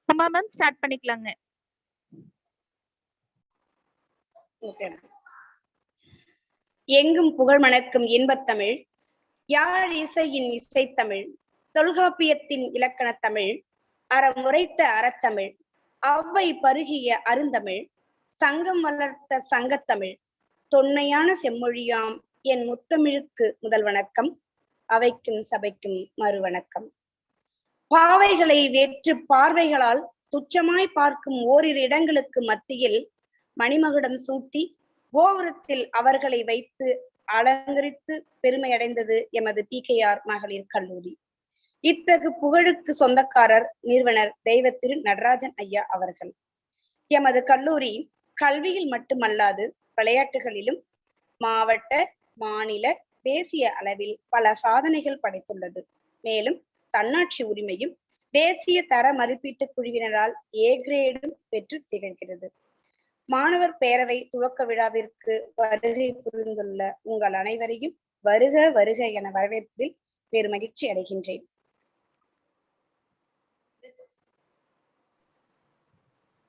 ஆமா ma'am, start பண்ணிக்கலாங்க. எங்கும் புகழ் மணக்கும் இன்பத்தமிழ், யாழ் இசையின் இசைத்தமிழ், தொல்காப்பியத்தின் இலக்கணத் தமிழ், அறமுரைத்த அறத்தமிழ், அவ்வை பருகிய அருந்தமிழ், சங்கம் வளர்த்த சங்கத்தமிழ், தொன்மையான செம்மொழியாம் என் முத்தமிழுக்கு முதல் வணக்கம், அவைக்கும் சபைக்கும் மறுவணக்கம். பாவைகளை வேற்று பார்வைகளால் துச்சமாய் பார்க்கும் ஓரிரு இடங்களுக்கு மத்தியில் மணிமகுடம் சூட்டி கோபுரத்தில் அவர்களை வைத்து அலங்கரித்து பெருமையடைந்தது எமது P.K.R மகளிர் கல்லூரி. இத்தகு புகழுக்கு சொந்தக்காரர் நிறுவனர் தெய்வ திரு நடராஜன் ஐயா அவர்கள். எமது கல்லூரி கல்வியில் மட்டுமல்லாது விளையாட்டுகளிலும் மாவட்ட, மாநில, தேசிய அளவில் பல சாதனைகள் படைத்துள்ளது. மேலும் தன்னாட்சி உரிமையும் தேசிய தர மதிப்பீட்டு குழுவினரால் A கிரேடும் பெற்று திகழ்கிறது. மாணவர் பேரவை துவக்க விழாவிற்கு வருகை புரிந்துள்ள உங்கள் அனைவரையும் வருக வருக என வரவேற்பதில் பெருமகிழ்ச்சி அடைகின்றேன்.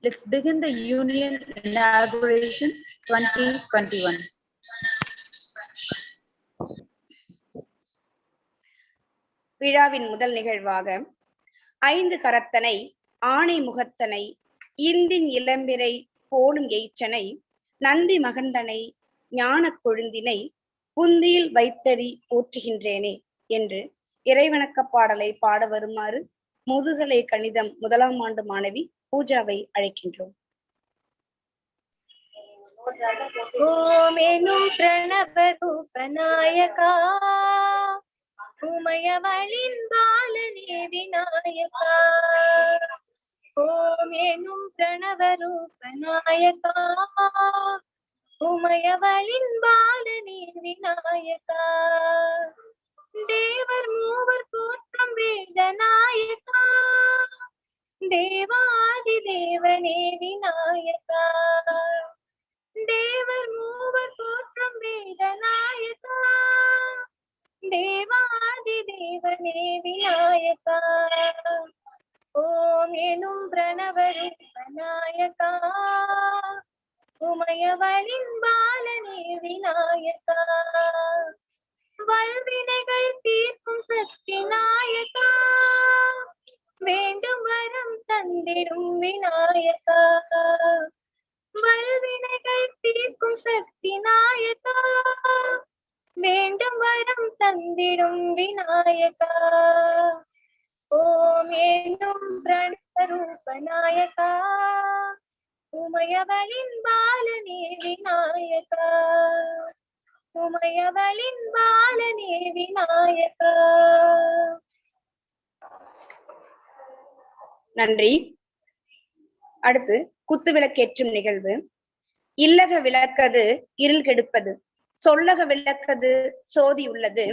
Let's begin the Union Inauguration 2021. விழாவின் முதல் நிகழ்வாக 5 கரத்தனை, ஆணை முகத்தனை, இந்தின் இளம்பிறை போலும் எயிற்றனை, நந்தி மகந்தனை, ஞான கொழுந்தினை புந்தியில் வைத்தடி போற்றுகின்றேனே என்று இறைவணக்க பாடலை பாட வருமாறு முதுகலை கணிதம் 1ஆம் ஆண்டு மாணவி பூஜாவை அழைக்கின்றோம். ஓமெனும் பிரணவ ரூபநாயகா, உமையவளின் பாலனே விநாயகா. ஓமெனும் பிரணவ ரூபநாயகா, உமையவளின் பாலனே விநாயகா. தேவர் மூவர் போற்றும் வேதநாயகா, தேவாதி தேவனே விநாயகா. தேவர் மூவர் போற்றும் வேதநாயகா, தேவாதி தேவனே விநாயகா. ஓம் எனும் பிரணவ ரூபநாயகா, உமையவளின் பாலனே விநாயகா. வல்வினைகள் தீர்க்கும் சக்தி நாயகா, வேண்டும் வரம் தந்திடும் விநாயகா. வல்வினைகள் தீர்க்கும் சக்தி நாயகா, வேண்டும் வரம் தந்திடும் விநாயகா. ஓம் என்னும் பிரணவ ரூபநாயகா, உமையவளின் பாலனே விநாயகா. உமையவளின் பாலனே விநாயகா. நன்றி. அடுத்து குத்துவிளக்கேற்றும் நிகழ்வு. இல்லக விளக்கது இருள் கெடுப்பது, சொல்லக விளக்கது சோதி உள்ளது,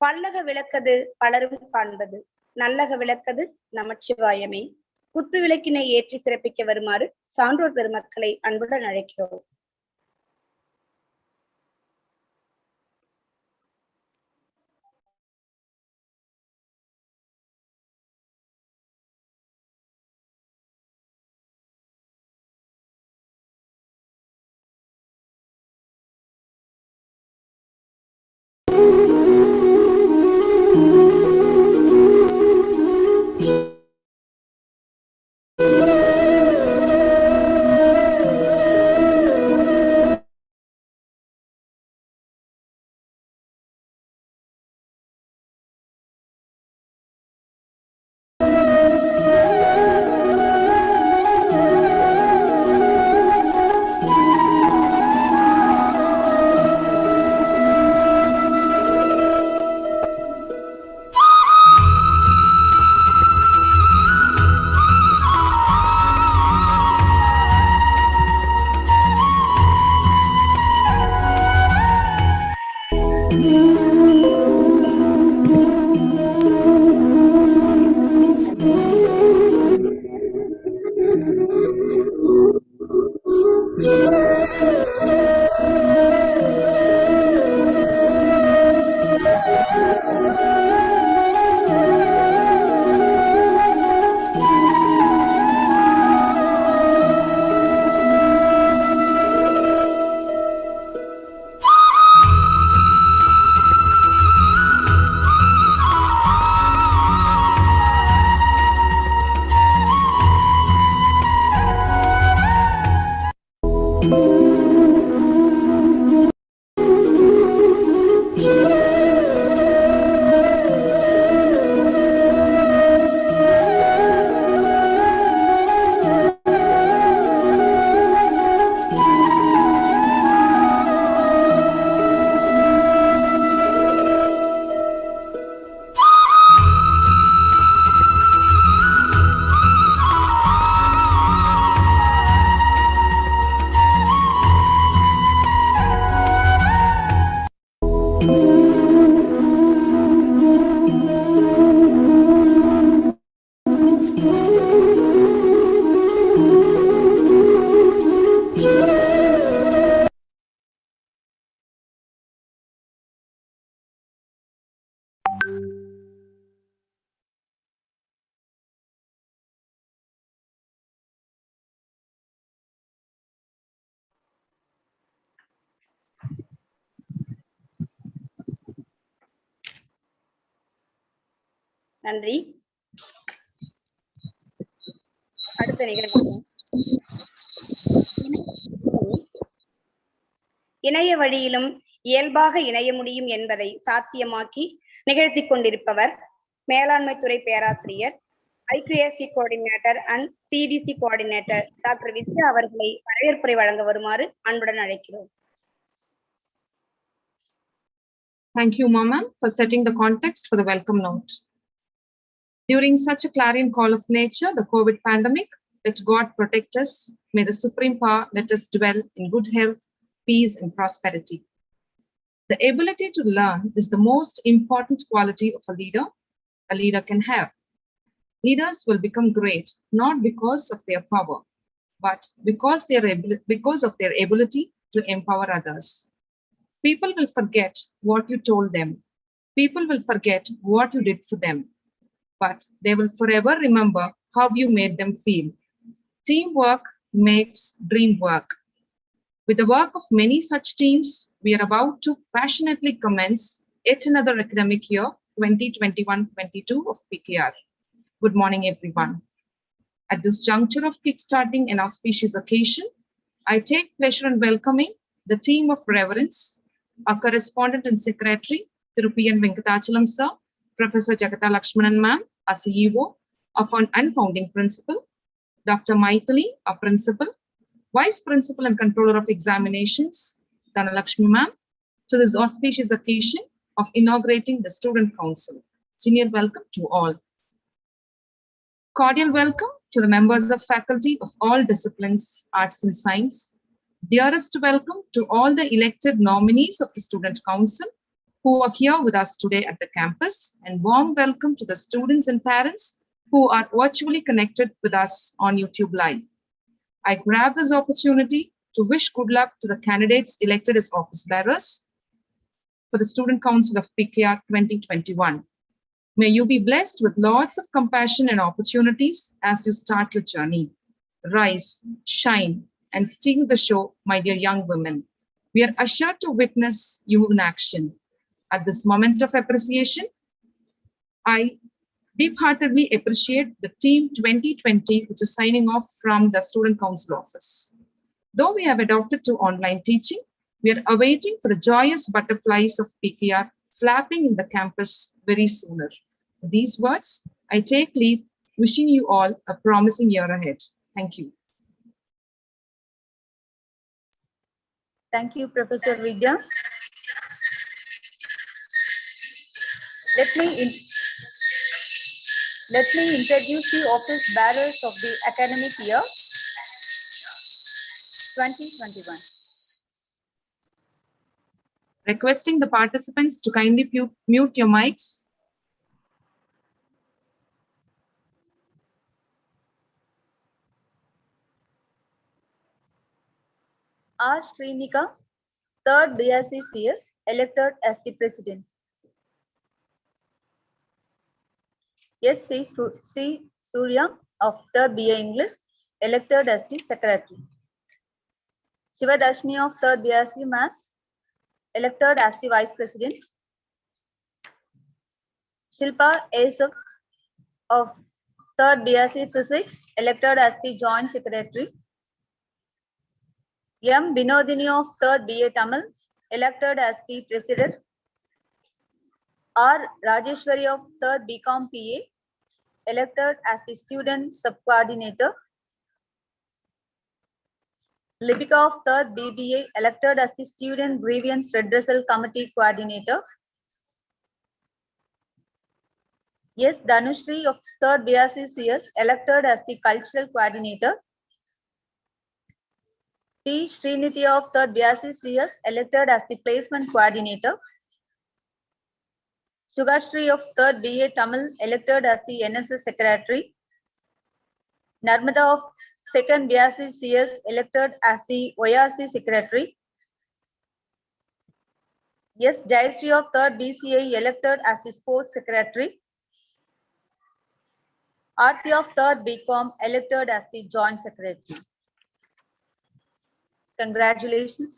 பல்லக விளக்கது பலரும் காண்பது, நல்லக விளக்கது நமச்சிவாயமே. குத்து விளக்கினை ஏற்றி சிறப்பிக்க வருமாறு சான்றோர் பெருமக்களை அன்புடன் அழைக்கிறோம். நன்றி. அடுத்த நிகழ்வு இணைய வழியிலும் இயல்பாக இணைய முடியும் என்பதை சாத்தியமாக்கி நிகழ்த்தி கொண்டிருப்பவர் மேலாண்மை துறை பேராசிரியர், IQAC coordinator and CDC coordinator doctor Vidya அவர்களை வரவேற்புரை வழங்க வருமாறு அன்புடன் அழைக்கிறோம். Thank you, Mama, for setting the context for the welcome note. During such a clarion call of nature, the COVID pandemic, let God protect us. May the Supreme Power let us dwell in good health, peace, and prosperity. The ability to learn is the most important quality of a leader can have. Leaders will become great not because of their power, but because of their ability to empower others. People will forget what you told them. People will forget what you did for them, but they will forever remember how you made them feel. Teamwork makes dream work. With the work of many such teams, we are about to passionately commence yet another academic year, 2021-22 of P.K.R. Good morning, everyone. At this juncture of kickstarting an auspicious occasion, I take pleasure in welcoming the team of reverence, our correspondent and secretary, Thiru P.N. Venkatachalam sir, Professor Jagatha Lakshmanan ma'am, our CEO, our unfounding principal, Dr. Maithili, our principal, Vice Principal and Controller of Examinations, Dhanalakshmi ma'am, to this auspicious occasion of inaugurating the Student Council. Senior welcome to all. Cordial welcome to the members of faculty of all disciplines, arts and science. Dearest welcome to all the elected nominees of the Student Council who are here with us today at the campus, and warm welcome to the students and parents who are virtually connected with us on YouTube Live. I grab this opportunity to wish good luck to the candidates elected as office bearers for the Student Council of P.K.R. 2021. May you be blessed with lots of compassion and opportunities as you start your journey. Rise, shine, and steal the show, my dear young women. We are assured to witness you in action. At this moment of appreciation, I deep-heartedly appreciate the team 2020, which is signing off from the Student Council office. Though we have adopted to online teaching, we are awaiting for the joyous butterflies of P.K.R. flapping in the campus very sooner. With these words, I take leave, wishing you all a promising year ahead. Thank you. Thank you, Professor Vidya. Let me introduce the office bearers of the academic year 2021. Requesting the participants to kindly mute your mics. R. Srinika, 3rd BSc CS, elected as the president. Yes, C. Surya of 3rd BA English, elected as the secretary. Shivadashni of 3rd BSc Maths, elected as the vice president. Shilpa Asaf of 3rd BSc Physics, elected as the joint secretary. M. Binodini of 3rd BA Tamil, elected as the president. R. Rajeshwari of 3rd BCom PA, elected as the student sub-coordinator. Lipika of 3rd BBA, elected as the student grievance redressal committee coordinator. Yes, Dhanushri of 3rd BSc CS, elected as the cultural coordinator. T. Sriniti of 3rd BSc CS, elected as the placement coordinator. Sugashri of 3rd BA Tamil, elected as the NSS secretary. Narmada of 2nd BSc CS, elected as the ORC secretary. Yes, Jayashree of 3rd BCA elected as the sports secretary. Aarti of 3rd BCom elected as the joint secretary. Congratulations.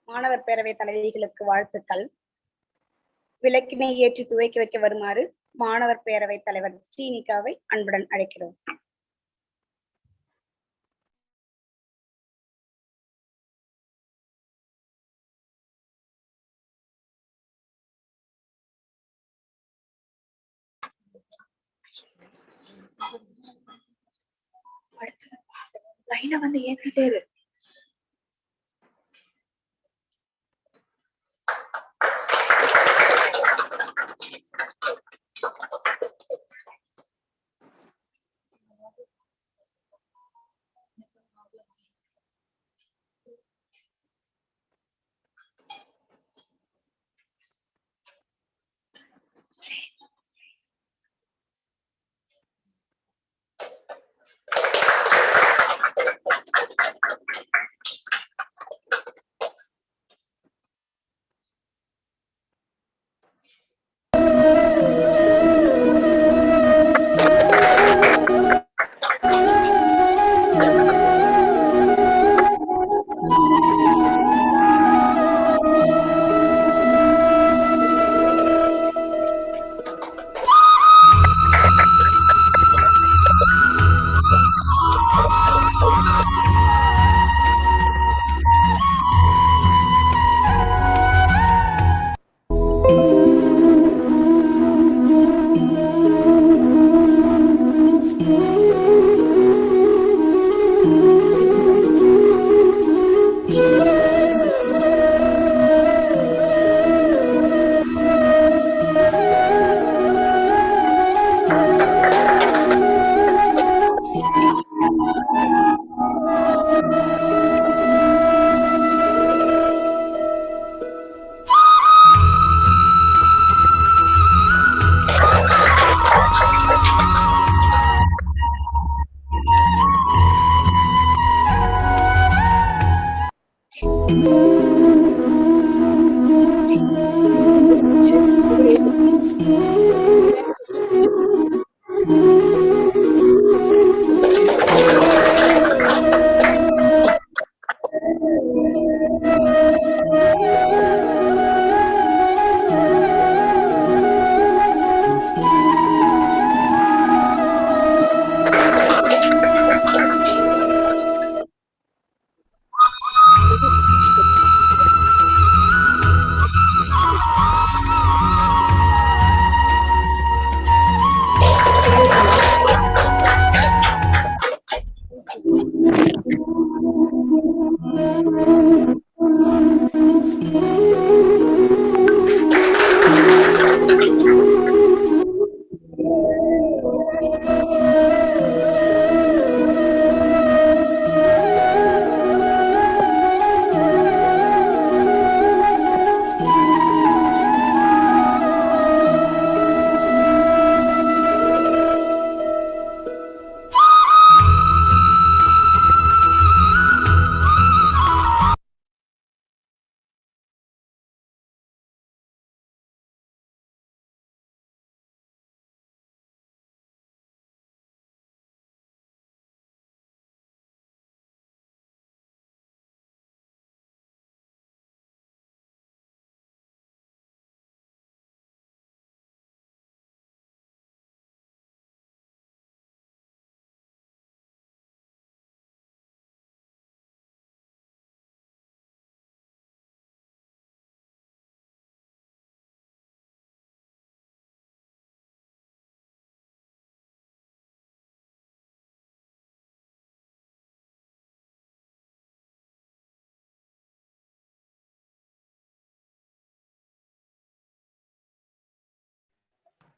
மாணவர் பேரவை தலைவிகளுக்கு வாழ்த்துக்கள். விளக்கினை ஏற்றி துவக்கி வைக்க வருமாறு மாணவர் பேரவை தலைவர் ஸ்ரீனிகாவை அன்புடன் அழைக்கிறோம். லைனை வந்து ஏத்திட்டே இரு.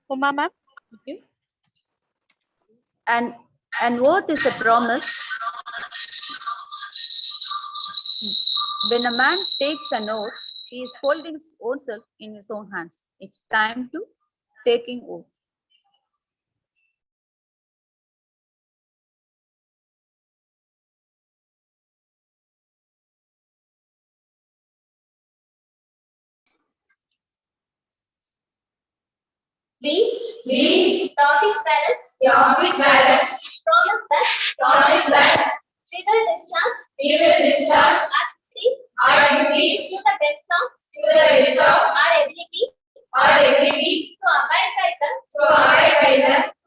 Uma ma'am. Okay. And oath is a promise. When a man takes an oath, he is holding his own self in his own hands. It's time to taking oath. We, the office bearers, promise that we will discharge our duties to the best of our ability to abide by the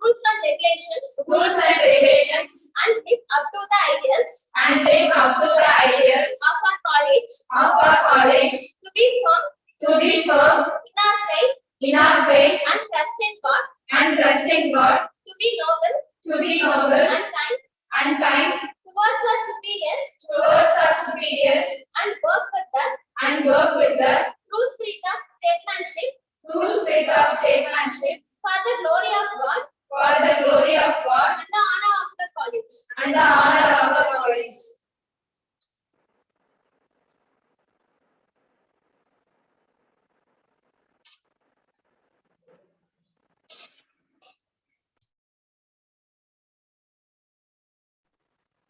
rules and regulations and live up to the ideals of our college to be firm in our faith and trust in God to be noble and kind towards our superiors and work with the true spirit of statesmanship for the glory of God and the honor of the college.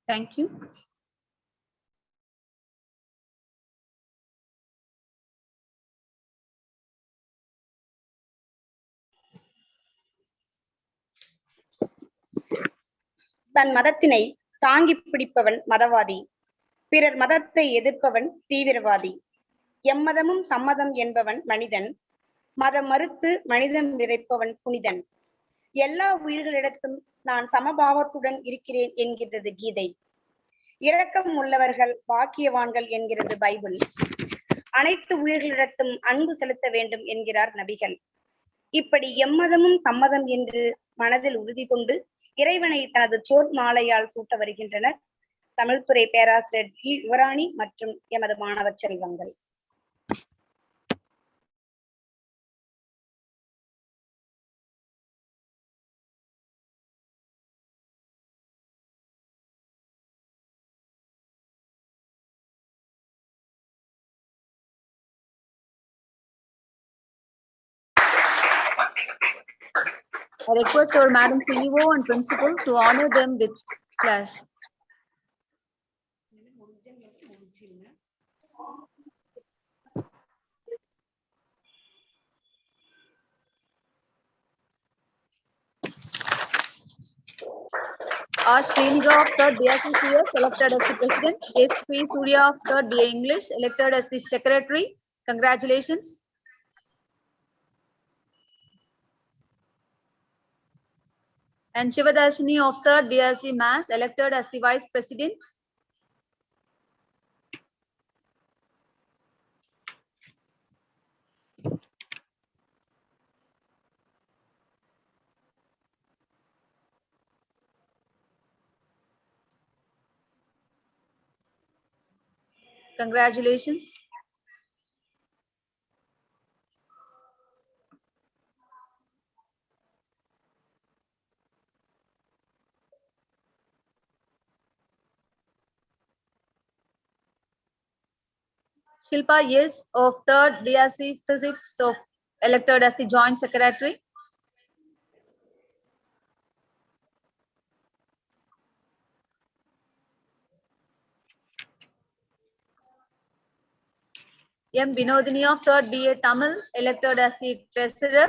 Thank you. தன் மதத்தினை தாங்கி பிடிப்பவன் மதவாதி, பிறர் மதத்தை எதிர்ப்பவன் தீவிரவாதி. எம்மதமும் சம்மதம் என்பவன் மனிதன், மதம் மறுத்து மனிதம் விதைப்பவன் புனிதன். எல்லா உயிர்களிடத்தும் நான் சமபாவத்துடன் இருக்கிறேன் என்கிறது கீதை. இரக்கம் உள்ளவர்கள் பாக்கியவான்கள் என்கிறது பைபிள். அனைத்து உயிர்களிடத்தும் அன்பு செலுத்த வேண்டும் என்கிறார் நபிகள். இப்படி எம்மதமும் சம்மதம் என்று மனதில் உறுதி கொண்டு இறைவனை தனது சோட் மாலையால் சூட்ட வருகின்றனர் தமிழ்துறை பேராசிரியர் பி. யுவராணி மற்றும் எமது மாணவர் செல்வங்கள். I request our Madam CEO and Principal to honor them with flash. R. Sriniga of 3rd BSCCS elected as the President. S. P. Surya of 3rd BA English elected as the Secretary. Congratulations. And Shivadashini of 3rd BSc Mass elected as the Vice President. Congratulations. Shilpa Yes of 3rd BSc Physics of elected as the Joint Secretary. M. Binodini of 3rd BA Tamil elected as the Treasurer.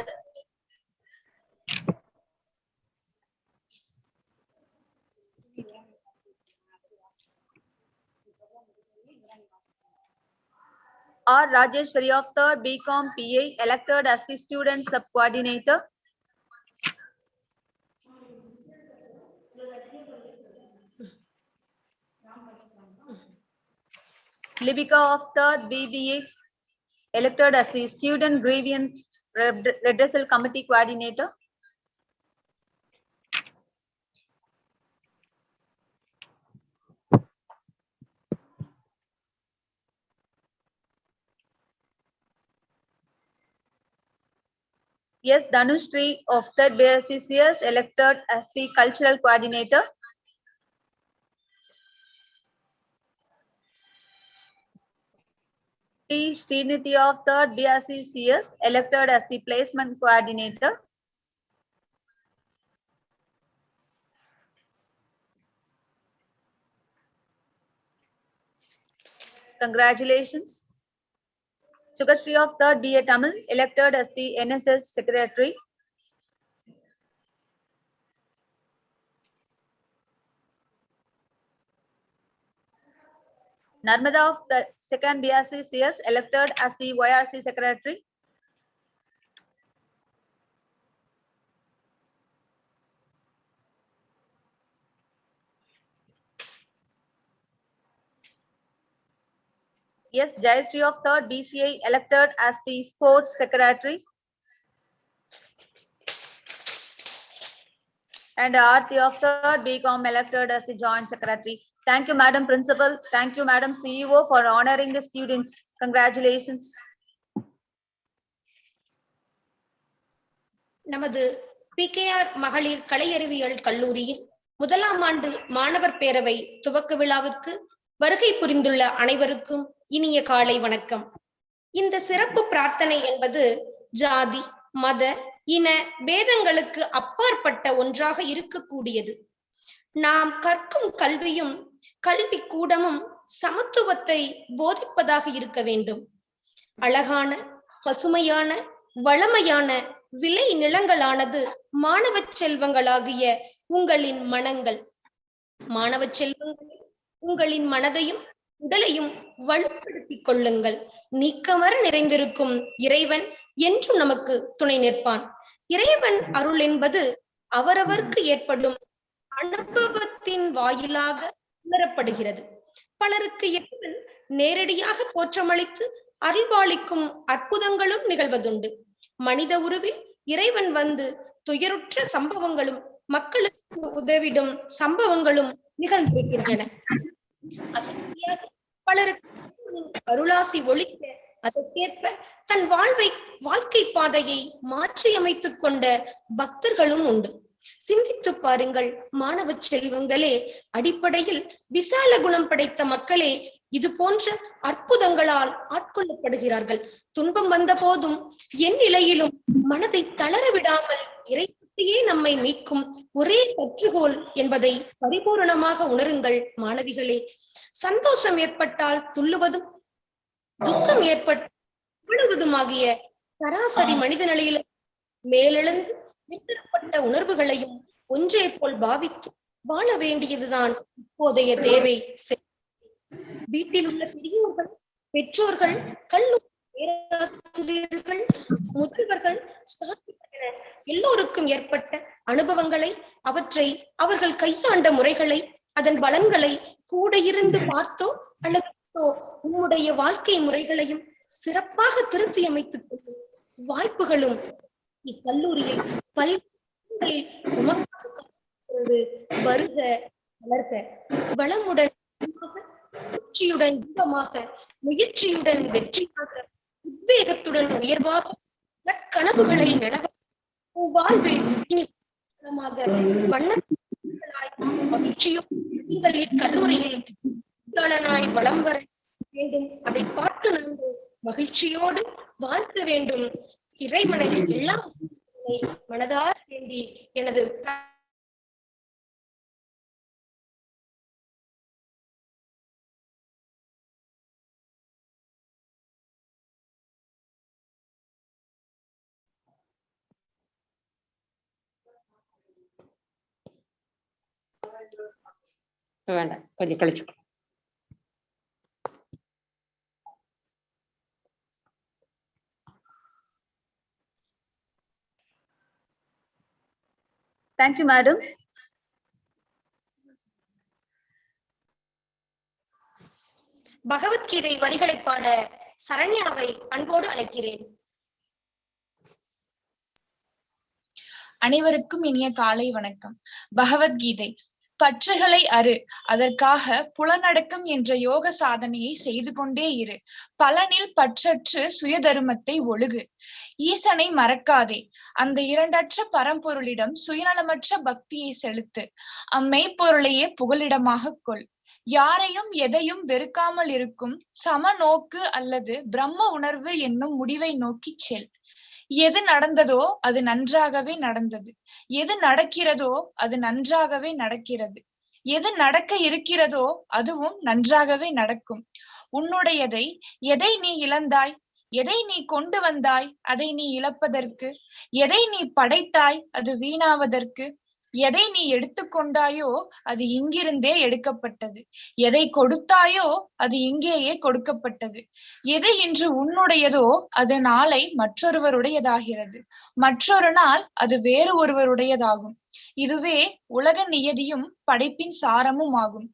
R. Rajeshwari of 3rd BCom PA elected as the Student Sub-Coordinator. Libika of 3rd BBA elected as the Student Grievance Redressal Committee Coordinator. Yes, Dhanushri of 3rd BSCCS elected as the Cultural Coordinator. T. Srinidhi of 3rd BSCCS elected as the Placement Coordinator. Congratulations. Sugashri of 3rd BA Tamil elected as the NSS Secretary. Narmada of the 2nd BRC CS elected as the YRC secretary. Yes, Jayashree of 3rd BCA elected as the sports secretary. And Aarti of 3rd BCom elected as the joint secretary. Thank you, Madam Principal. Thank you, Madam CEO, for honoring the students. Congratulations. நமது P.K.R மகளிர் கலையறிவியல் கல்லூரியின் 1ஆம் ஆண்டு மாணவர் பேரவை துவக்க விழாவிற்கு வருகை புரிந்துள்ள அனைவருக்கும் இனிய காலை வணக்கம். இந்த சிறப்பு பிரார்த்தனை என்பது ஜாதி, மத, இன பேதங்களுக்கு அப்பாற்பட்ட ஒன்றாக இருக்கக்கூடியது. நாம் கற்கும் கல்வியும் கல்வி கூடமும் சமத்துவத்தை போதிப்பதாக இருக்க வேண்டும். அழகான, பசுமையான, வளமையான விளை நிலங்களானது மாணவ செல்வங்களாகிய உங்களின் மனங்கள். மாணவ செல்வங்கள் உங்களின் மனதையும் உடலையும் வலுப்படுத்திக் கொள்ளுங்கள். நீக்கமர நிறைந்திருக்கும் இறைவன் என்றும் நமக்கு துணை நிற்பான். இறைவன் அருள் என்பது அவரவருக்கு ஏற்படும் அனுபவத்தின் வாயிலாக உணரப்படுகிறது. பலருக்கு இறைவன் நேரடியாக தோற்றமளித்து அருள்பாலிக்கும் அற்புதங்களும் நிகழ்வதுண்டு. மனித உருவில் இறைவன் வந்து துயருற்ற சம்பவங்களும் மக்களுக்கு உதவிடும் சம்பவங்களும் நிகழ்ந்திருக்கின்றன. பலருக்கு அருளாசி ஒழிக்க அதற்கேற்ப தன் வாழ்க்கை பாதையை மாற்றி அமைத்துக் கொண்ட பக்தர்களும் உண்டு. சிந்தித்து பாருங்கள் மாணவ செல்வங்களே. அடிப்படையில் விசால குணம் படைத்த மக்களே இது போன்ற அற்புதங்களால் ஆட்கொள்ளப்படுகிறார்கள். துன்பம் வந்த போதும் என் நிலையிலும் மனதை தளர விடாமல் இறைப்பற்றியே நம்மை மீட்கும் ஒரே கற்றுகோள் என்பதை பரிபூரணமாக உணருங்கள் மாணவிகளே. சந்தோஷம் ஏற்பட்டால் துள்ளுவதும், துக்கம் ஏற்படுவதுமாகிய சராசரி மனித நிலையில மேலெழுந்து மீட்டப்பட்ட உணர்வுகளையும் ஒன்றே போல் பாவித்து வாழ வேண்டியதுதான் இப்போதைய தேவை. வீட்டில் உள்ள பெரியோர்கள், பெற்றோர்கள், கல்லூரி பேராசிரியர்கள், முதல்வர்கள், எல்லோருக்கும் ஏற்பட்ட அனுபவங்களை, அவற்றை அவர்கள் கையாண்ட முறைகளை, அதன் பலன்களை கூட இருந்து பார்த்தோ அல்லது உன்னுடைய வாழ்க்கை முறைகளையும் சிறப்பாக திருத்தி அமைத்துக் கொள்ளும் வாய்ப்புகளும் இக்கல்லூரியில் பல்கலைகளில் வருக வளர்க. வளமுடன் முயற்சியுடன் இன்பமாக, முயற்சியுடன் வெற்றியாக, உத்வேகத்துடன் உயர்வாக கனவுகளை நனவ வாழ்வில் இனி வண்ண மகிழ்ச்சியும் நீங்கள் இக்கல்லூரியில் வளம் வர வேண்டும். அதை பார்த்து நாங்கள் மகிழ்ச்சியோடு வாழ்க்க வேண்டும். இறைவனை எல்லாம் மனதார வேண்டி எனது வேண்டாம், கொஞ்சம் கழிச்சுக்கலாம். Thank you, madam. பகவத்கீதை வரிகளை பாட சரண்யாவை அன்போடு அழைக்கிறேன். அனைவருக்கும் இனிய காலை வணக்கம். பகவத்கீதை. பற்றுகளை அறு, அதற்காக புலனடக்கம் என்ற யோக சாதனையை செய்து கொண்டே இரு. பலனில் பற்றற்று சுயதர்மத்தை ஒழுகு. ஈசனை மறக்காதே. அந்த இரண்டற்ற பரம்பொருளிடம் சுயநலமற்ற பக்தியை செலுத்து. அம்மெய்ப்பொருளையே புகலிடமாக கொள். யாரையும் எதையும் வெறுக்காமல் இருக்கும் சம நோக்கு அல்லது பிரம்ம உணர்வு என்னும் முடிவை நோக்கி செல். எது நடந்ததோ அது நன்றாகவே நடந்தது. எது நடக்கிறதோ அது நன்றாகவே நடக்கிறது. எது நடக்க இருக்கிறதோ அதுவும் நன்றாகவே நடக்கும். உன்னுடையதை எதை நீ இழந்தாய், எதை நீ கொண்டு வந்தாய் அதை நீ இழப்பதற்கு, எதை நீ படைத்தாய் அது வீணாவதற்கு, எதை நீ எடுத்துக்கொண்டாயோ அது இங்கிருந்தே எடுக்கப்பட்டது. எதை கொடுத்தாயோ அது இங்கேயே கொடுக்கப்பட்டது. எது இன்று உன்னுடையதோ அது நாளை மற்றொருவருடையதாகிறது. மற்றொரு நாள் அது வேறு ஒருவருடையதாகும். இதுவே உலக நியதியும் படைப்பின் சாரமும் ஆகும்.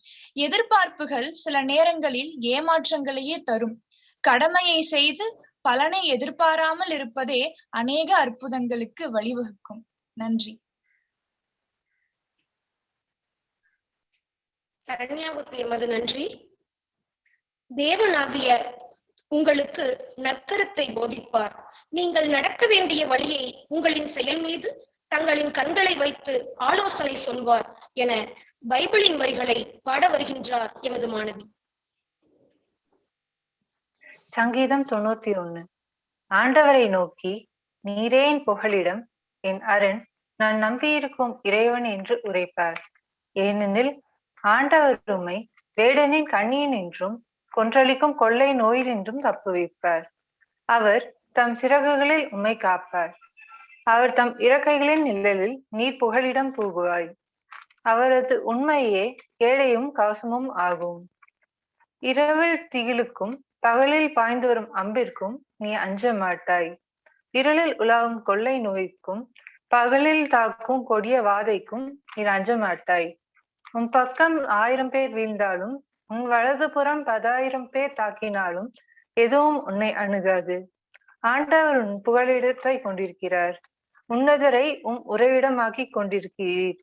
எதிர்பார்ப்புகள் சில நேரங்களில் ஏமாற்றங்களையே தரும். கடமையை செய்து பலனை எதிர்பாராமல் இருப்பதே அநேக அற்புதங்களுக்கு வழிவகுக்கும். நன்றி. சரண்யாவுக்கு எமது நன்றி. தேவனாகிய உங்களுக்கு நற்கருத்தை போதிப்பார். நீங்கள் நடக்க வேண்டிய வழியை உங்களின் செயல் மீது தங்களின் கண்களை வைத்து ஆலோசனை சொல்வார் என பைபிளின் வரிகளை பாட வருகின்றார் எமது மாணவி. சங்கீதம் 91. ஆண்டவரை நோக்கி, நீரே என் புகலிடம், என் அரண், நான் நம்பியிருக்கும் இறைவன் என்று உரைப்பார். ஏனெனில் ஆண்டவர் உம்மை வேடனின் கண்ணியினின்றும் கொன்றளிக்கும் கொள்ளை நோயினின்றும் தப்புவிப்பார். அவர் தம் சிறகுகளில் உம்மை காப்பார். அவர் தம் இறக்கைகளின் நிழலில் நீர் புகலிடம் பூகுவாய். அவரது உண்மையே கேடையும் கவசமும் ஆகும். இரவில் திகிலுக்கும் பகலில் பாய்ந்து வரும் அம்பிற்கும் நீ அஞ்ச மாட்டாய். இருளில் உலாவும் கொள்ளை நோய்க்கும் பகலில் தாக்கும் கொடிய வாதைக்கும் நீ அஞ்ச மாட்டாய். உன் பக்கம் 1000 பேர் வீழ்ந்தாலும் உன் வலதுபுறம் 10,000 பேர் தாக்கினாலும் எதுவும் உன்னை அணுகாது. ஆண்டவர் உன் புகலிடத்தை கொண்டிருக்கிறார். உன்னதரை உம் உறைவிடமாக்கி கொண்டிருக்கிறீர்.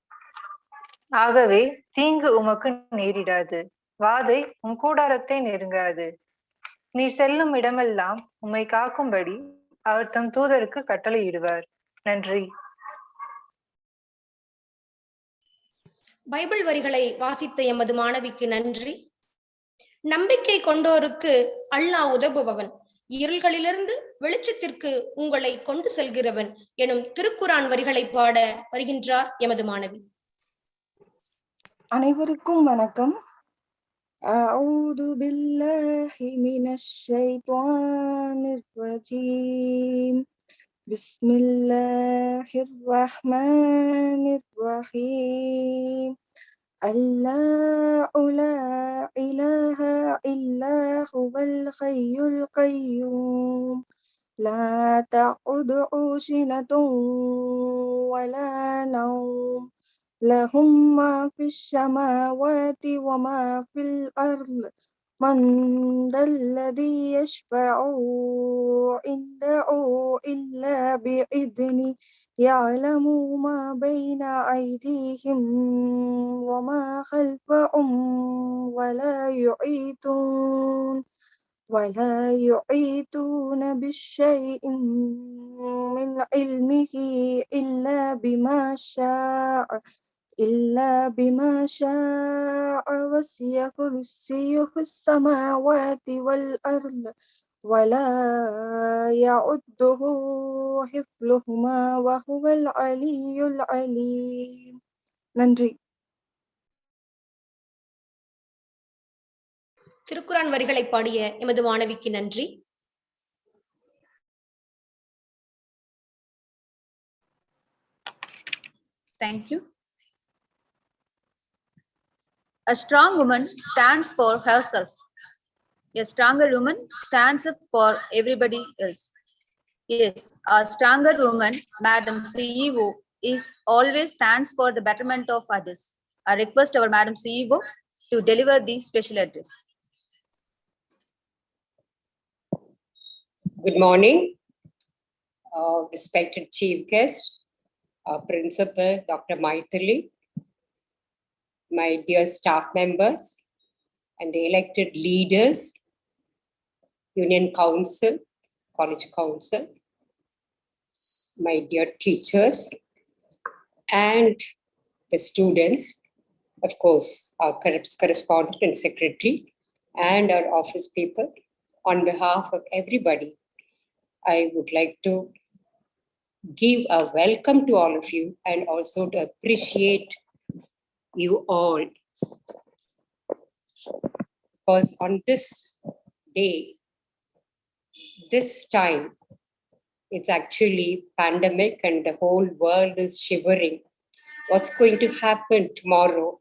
ஆகவே தீங்கு உமக்கு நேரிடாது. வாதை உன் கூடாரத்தை நெருங்காது. நீ செல்லும் இடமெல்லாம் உம்மை காக்கும்படி அவர் தம் தூதருக்கு கட்டளையிடுவார். நன்றி. பைபிள் வரிகளை வாசித்த எமது மாணவிக்கு நன்றி. நம்பிக்கை கொண்டோருக்கு அல்லாஹ் உதவுபவன், இருள்களிலிருந்து வெளிச்சத்திற்கு உங்களை கொண்டு செல்கிறவன் எனும் திருக்குரான் வரிகளை பாட வருகின்றார் எமது மாணவி. அனைவருக்கும் வணக்கம். அஊது பில்லாஹி மினஷ் ஷைத்வானிர் ரஜீம். பிஸ்மில்லாஹிர் ரஹ்மானிர் ரஹீம். அல்லாஹு லா இலாஹா இல்லா ஹுவல் ஹய்யுல் கய்யூம். லா தஅதுஹு சினத்துன் வலா நௌம். لهم ما في السماوات وما في الأرض. من ذا الذي يشفع عنده إلا بإذنه. يعلم ما بين أيديهم وما خلفهم ولا يحيطون بشيء من علمه إلا بما شاء وسع كرسيه السماوات والأرض ولا يعده حفظهما وهو العلي العليم. நன்றி. திருக்குரான் வரிகளை பாடிய எமது மாணவிக்கு நன்றி. Thank you. A strong woman stands for herself. A stronger woman stands up for everybody else. Yes, a stronger woman, Madam CEO, is always stands for the betterment of others. I request our Madam CEO to deliver the special address. Good morning, respected chief guest, Principal Dr. Maithili, my dear staff members, and the elected leaders, Union Council, College Council, my dear teachers, and the students, of course, our correspondent and secretary, and our office people. On behalf of everybody, I would like to give a welcome to all of you and also to appreciate you all. Because on this day, this time, it's actually pandemic and the whole world is shivering what's going to happen tomorrow?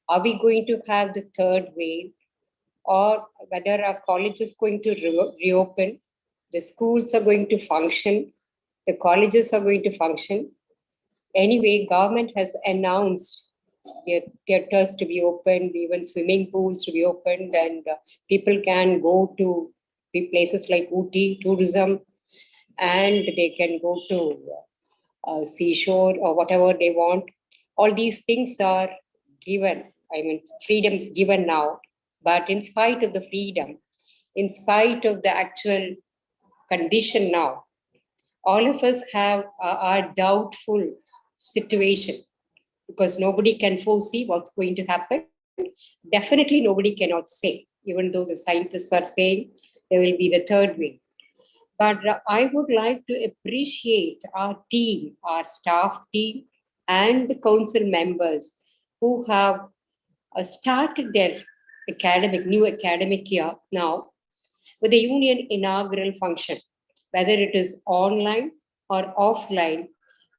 Are we going to have the third wave? Or whether our college is going to reopen, the schools are going to function, the colleges are going to function. Anyway, government has announced theaters to be opened, even swimming pools to be opened, and people can go to places like Ooty tourism, and they can go to seashore or whatever they want. All these things are given. I mean, freedom's given now. But in spite of the freedom, in spite of the actual condition now, all of us have our doubtful situation because nobody can foresee what's going to happen. Definitely nobody cannot say, even though the scientists are saying there will be the third wave. But I would like to appreciate our team, our staff team, and the council members who have started their new academic year now with the union inaugural function. Whether it is online or offline,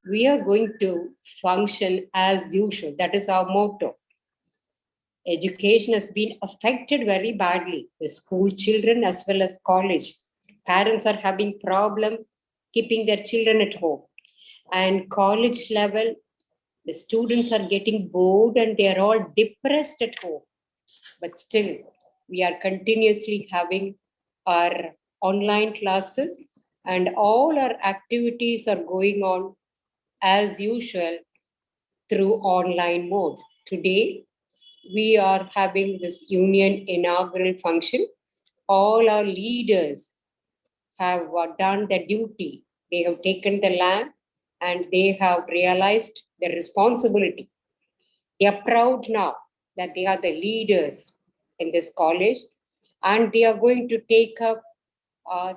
we are going to function as usual. That is our motto. Education has been affected very badly. The school children as well as college. Parents are having problem keeping their children at home. And college level, the students are getting bored and they are all depressed at home. But still, we are continuously having our online classes and all our activities are going on as usual through online mode. Today, we are having this union inaugural function. All our leaders have done their duty. They have taken the land and they have realized their responsibility. They are proud now that they are the leaders in this college and they are going to take up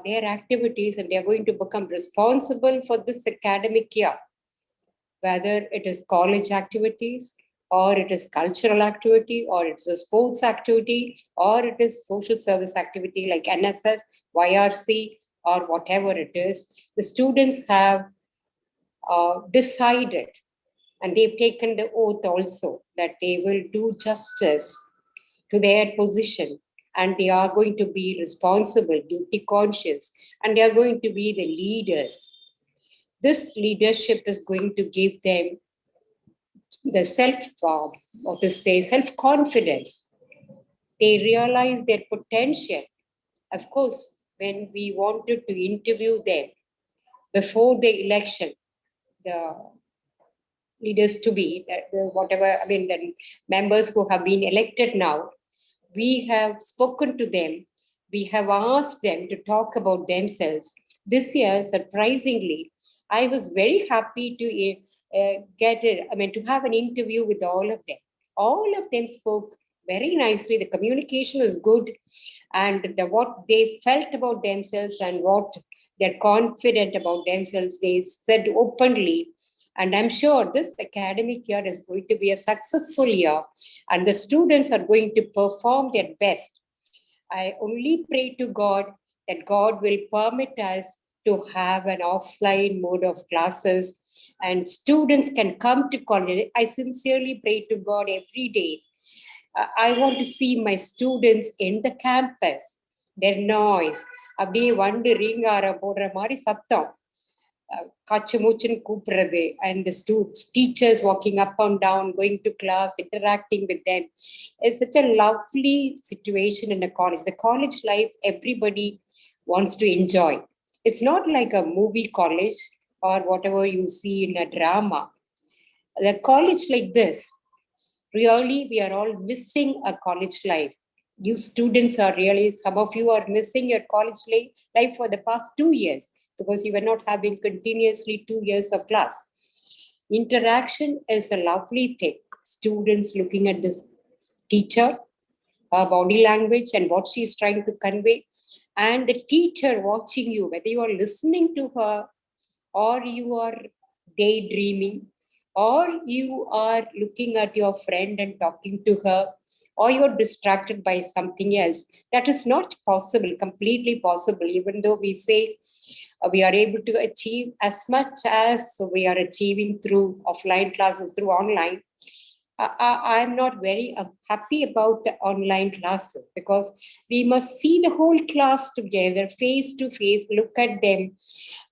their activities and they are going to become responsible for this academic year, whether it is college activities or it is cultural activity or it's a sports activity or it is social service activity like NSS, YRC or whatever it is. The students have decided and they've taken the oath also that they will do justice to their position and they are going to be responsible, duty conscious, and they are going to be the leaders. This leadership is going to give them the self-confidence. They realize their potential. Of course, when we wanted to interview them before the election, the leaders to be, the members who have been elected now, we have spoken to them. We have asked them to talk about themselves. This year, surprisingly, I was very happy to have an interview with all of them. All of them spoke very nicely. The communication was good, and what they felt about themselves and what they're confident about themselves, they said openly. And I'm sure this academic year is going to be a successful year, and the students are going to perform their best. I only pray to God that God will permit us to have an offline mode of classes and students can come to college. I sincerely pray to God every day. I want to see my students in the campus, their noise, அப்படியே வண்டு ரீங்கார போடுற மாதிரி சத்தம் காச்சு மூச்சுன்னு கூப்பிடுறது and the students, teachers walking up and down, going to class, interacting with them. It's such a lovely situation in a college. The college life, everybody wants to enjoy. It's not like a movie college or whatever you see in a drama. The college like this, really, we are all missing a college life. You students are really, some of you are missing your college life for the past 2 years because you were not having continuously 2 years of class. Interaction is a lovely thing. Students looking at this teacher, her body language and what she's trying to convey, and the teacher watching you, whether you are listening to her or you are daydreaming or you are looking at your friend and talking to her or you're distracted by something else. That is not possible, completely possible, even though we say we are able to achieve as much as we are achieving through offline classes, through online. I'm not very happy about the online classes because we must see the whole class together, face to face, look at them.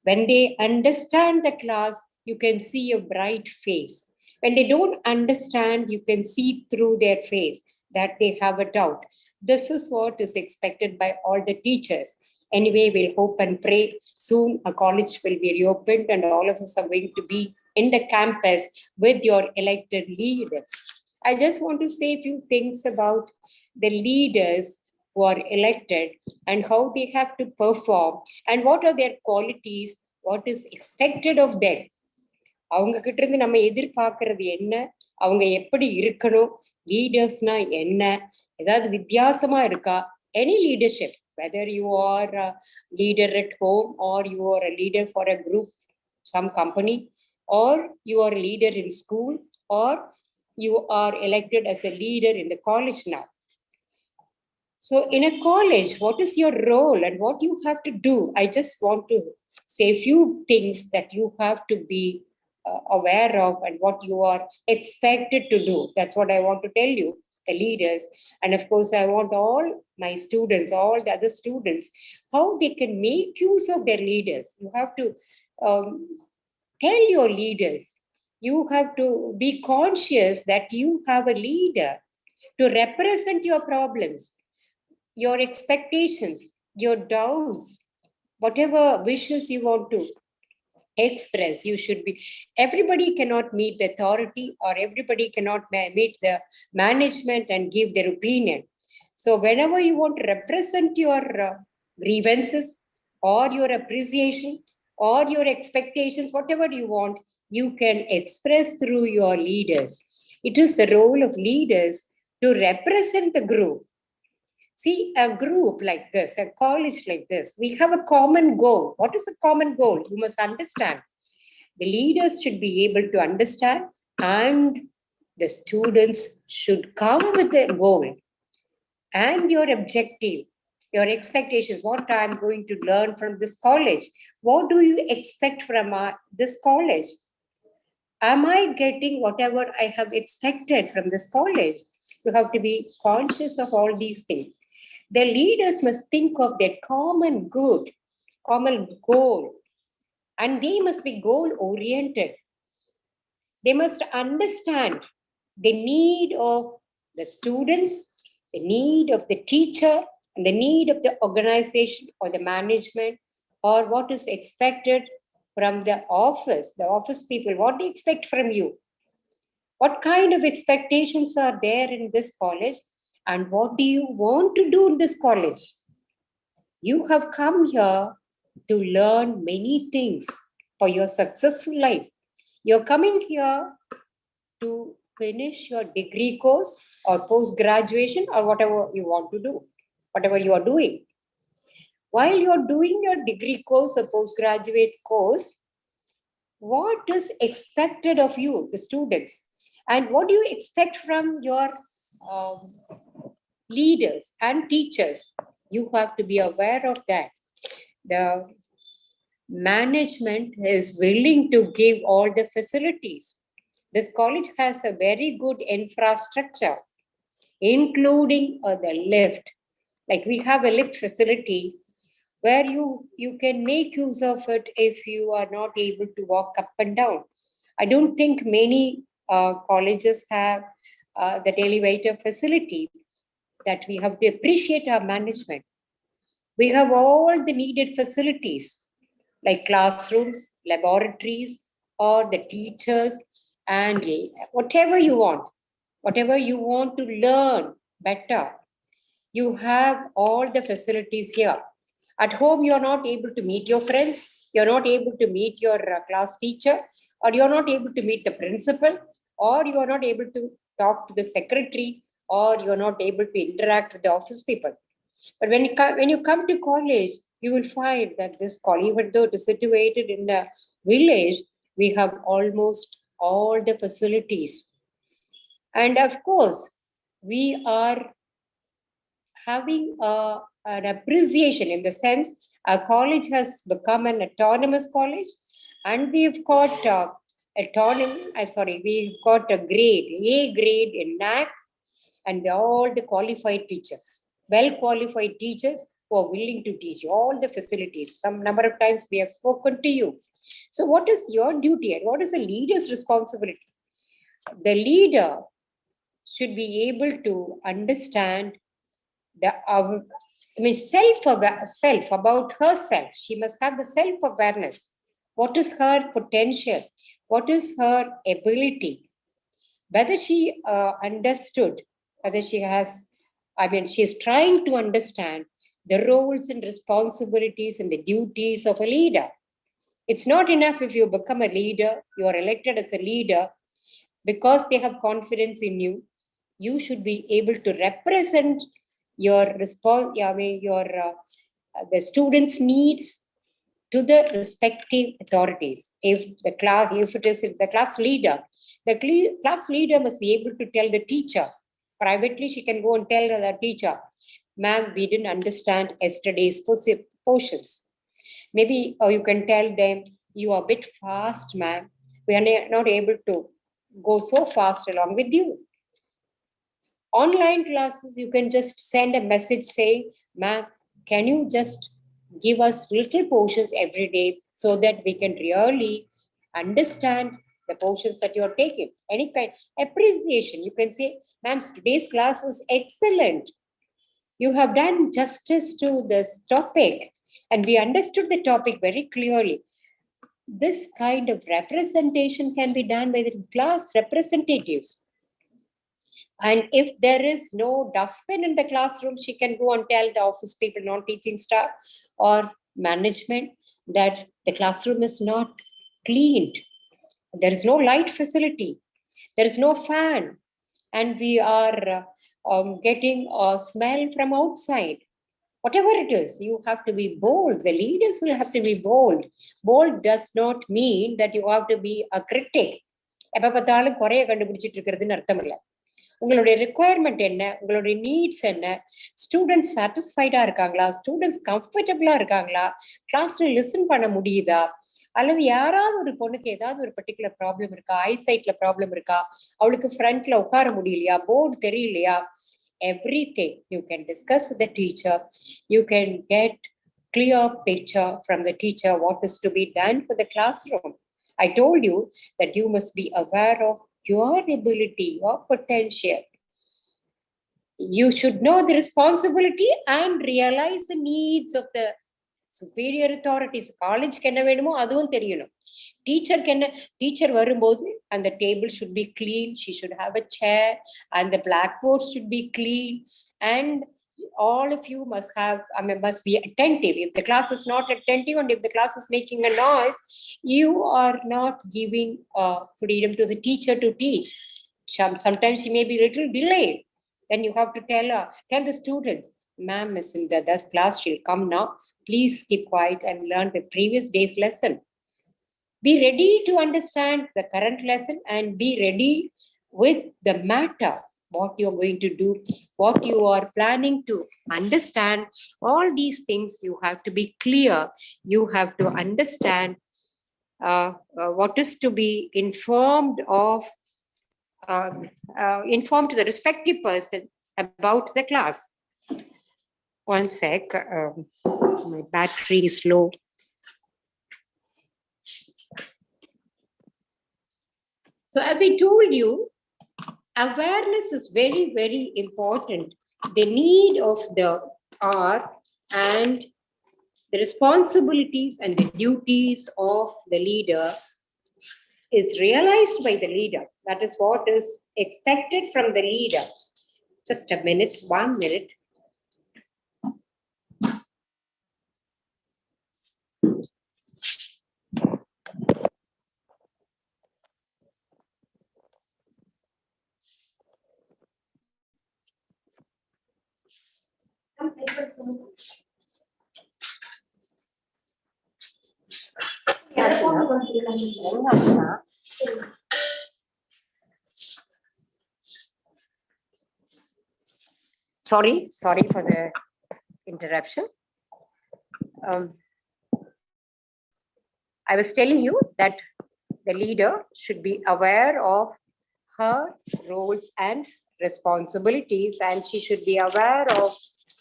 When they understand the class, you can see a bright face. When they don't understand, you can see through their face that they have a doubt. This is what is expected by all the teachers. Anyway, we'll hope and pray soon a college will be reopened and all of us are going to be in the campus with your elected leaders. I just want to say a few things about the leaders who are elected and how they have to perform and what are their qualities, what is expected of them. அவங்க கிட்ட இருந்து நம்ம எதிர்பார்க்கறது என்ன, அவங்க எப்படி இருக்கணும், லீடர்ஸ்னா என்ன, ஏதாவது வித்தியாசமா இருக்கா? Any leadership, whether you are a leader at home or you are a leader for a group, some company, or you are a leader in school, or you are elected as a leader in the college now. So in a college, what is your role and what you have to do? I just want to say a few things that you have to be aware of and what you are expected to do. That's what I want to tell you, the leaders. And of course, I want all my students, all the other students, how they can make use of their leaders. You have to tell your leaders, you have to be conscious that you have a leader to represent your problems, your expectations, your doubts, whatever wishes you want to express. You should be, everybody cannot meet the authority or everybody cannot meet the management and give their opinion. So whenever you want to represent your grievances or your appreciation or your expectations, whatever you want, you can express through your leaders. It is the role of leaders to represent the group. See, a group like this, a college like this, we have a common goal. What is a common goal? You must understand. The leaders should be able to understand and the students should come with a goal and your objective, your expectations. What I'm going to learn from this college? What do you expect from this college? Am I getting whatever I have expected from this college? You have to be conscious of all these things. The leaders must think of their common good, common goal, and they must be goal oriented. They must understand the need of the students, the need of the teacher, and the need of the organization or the management, or what is expected from the office people, what they expect from you. What kind of expectations are there in this college? And what do you want to do in this college? You have come here to learn many things for your successful life. You're coming here to finish your degree course or post-graduation or whatever you want to do, whatever you are doing. While you're doing your degree course or postgraduate course, what is expected of you, the students? And what do you expect from your leaders and teachers? You have to be aware of that. The management is willing to give all the facilities. This college has a very good infrastructure, including the lift. Like we have a lift facility where you can make use of it if you are not able to walk up and down. I don't think many colleges have that elevator facility. That we have to appreciate our management. We have all the needed facilities like classrooms, laboratories, or the teachers, and whatever you want to learn better, you have all the facilities here. At home, you're not able to meet your friends, you're not able to meet your class teacher, or you're not able to meet the principal, or you're not able to talk to the secretary, or you're not able to interact with the office people. But when you come to college, you will find that this college, even though it is situated in a village, we have almost all the facilities. And of course, we are having a an appreciation in the sense our college has become an autonomous college, and we've got we've got a grade in NAC, and all the qualified teachers, well-qualified teachers who are willing to teach you all the facilities. Some number of times we have spoken to you. So what is your duty and what is the leader's responsibility? The leader should be able to understand self about herself. She must have the self-awareness. What is her potential? What is her ability? Whether she understood, whether she has, she's trying to understand the roles and responsibilities and the duties of a leader. It's not enough if you become a leader, you are elected as a leader, because they have confidence in you. You should be able to represent your the students' needs to the respective authorities. If the class leader, the class leader must be able to tell the teacher. Privately, she can go and tell the teacher, ma'am, we didn't understand yesterday's portions. Maybe you can tell them, you are a bit fast, ma'am. We are not able to go so fast along with you. Online classes, you can just send a message saying, ma'am, can you just give us little portions every day so that we can really understand the portions that you are taking? Any kind of appreciation. You can say, ma'am, today's class was excellent. You have done justice to this topic and we understood the topic very clearly. This kind of representation can be done by the class representatives. And if there is no dustbin in the classroom, she can go and tell the office people, non-teaching staff or management, that the classroom is not cleaned. There is no light facility. There is no fan. And we are getting a smell from outside. Whatever it is, you have to be bold. The leaders will have to be bold. Bold does not mean that you have to be a critic. உங்களுடைய requirement என்ன, உங்களுடைய needs என்ன, students சாட்டிஸ்ஃபைடா இருக்காங்களா, students கம்ஃபர்டபுளா இருக்காங்களா, கிளாஸ்ல listen பண்ண முடியுதா, அல்லது யாராவது ஒரு பொண்ணுக்கு ஏதாவது ஒரு பர்டிகுலர் ப்ராப்ளம் இருக்கா, ஐசைட்ல ப்ராப்ளம் இருக்கா, அவளுக்கு ஃப்ரண்ட்ல உட்கார முடியலையா, போர்டு தெரியலையா, everything you can discuss with the teacher. You can get clear picture from the teacher what is to be done for the classroom. I told you that you must be aware of your ability, your potential. You should know the responsibility and realize the needs of the superior authorities. College க்கு என்ன வேணுமோ அதுவும் தெரியணும். Teacher வரும்போது and the table should be clean, she should have a chair and the blackboard should be clean, and all of you must be attentive. If the class is not attentive and if the class is making a noise, you are not giving freedom to the teacher to teach. Sometimes she may be a little delayed. Then you have to tell the students, ma'am is in that class, she'll come now. Please keep quiet and learn the previous day's lesson. Be ready to understand the current lesson and be ready with the matter, what you're going to do, what you are planning to understand. All these things you have to be clear. You have to understand what is to be informed of, informed to the respective person about the class. One sec, my battery is low. So as I told you, awareness is very, very important. The need of the hour and the responsibilities and the duties of the leader is realized by the leader. That is what is expected from the leader. Just a minute, 1 minute. Sorry for the interruption. I was telling you that the leader should be aware of her roles and responsibilities, and she should be aware of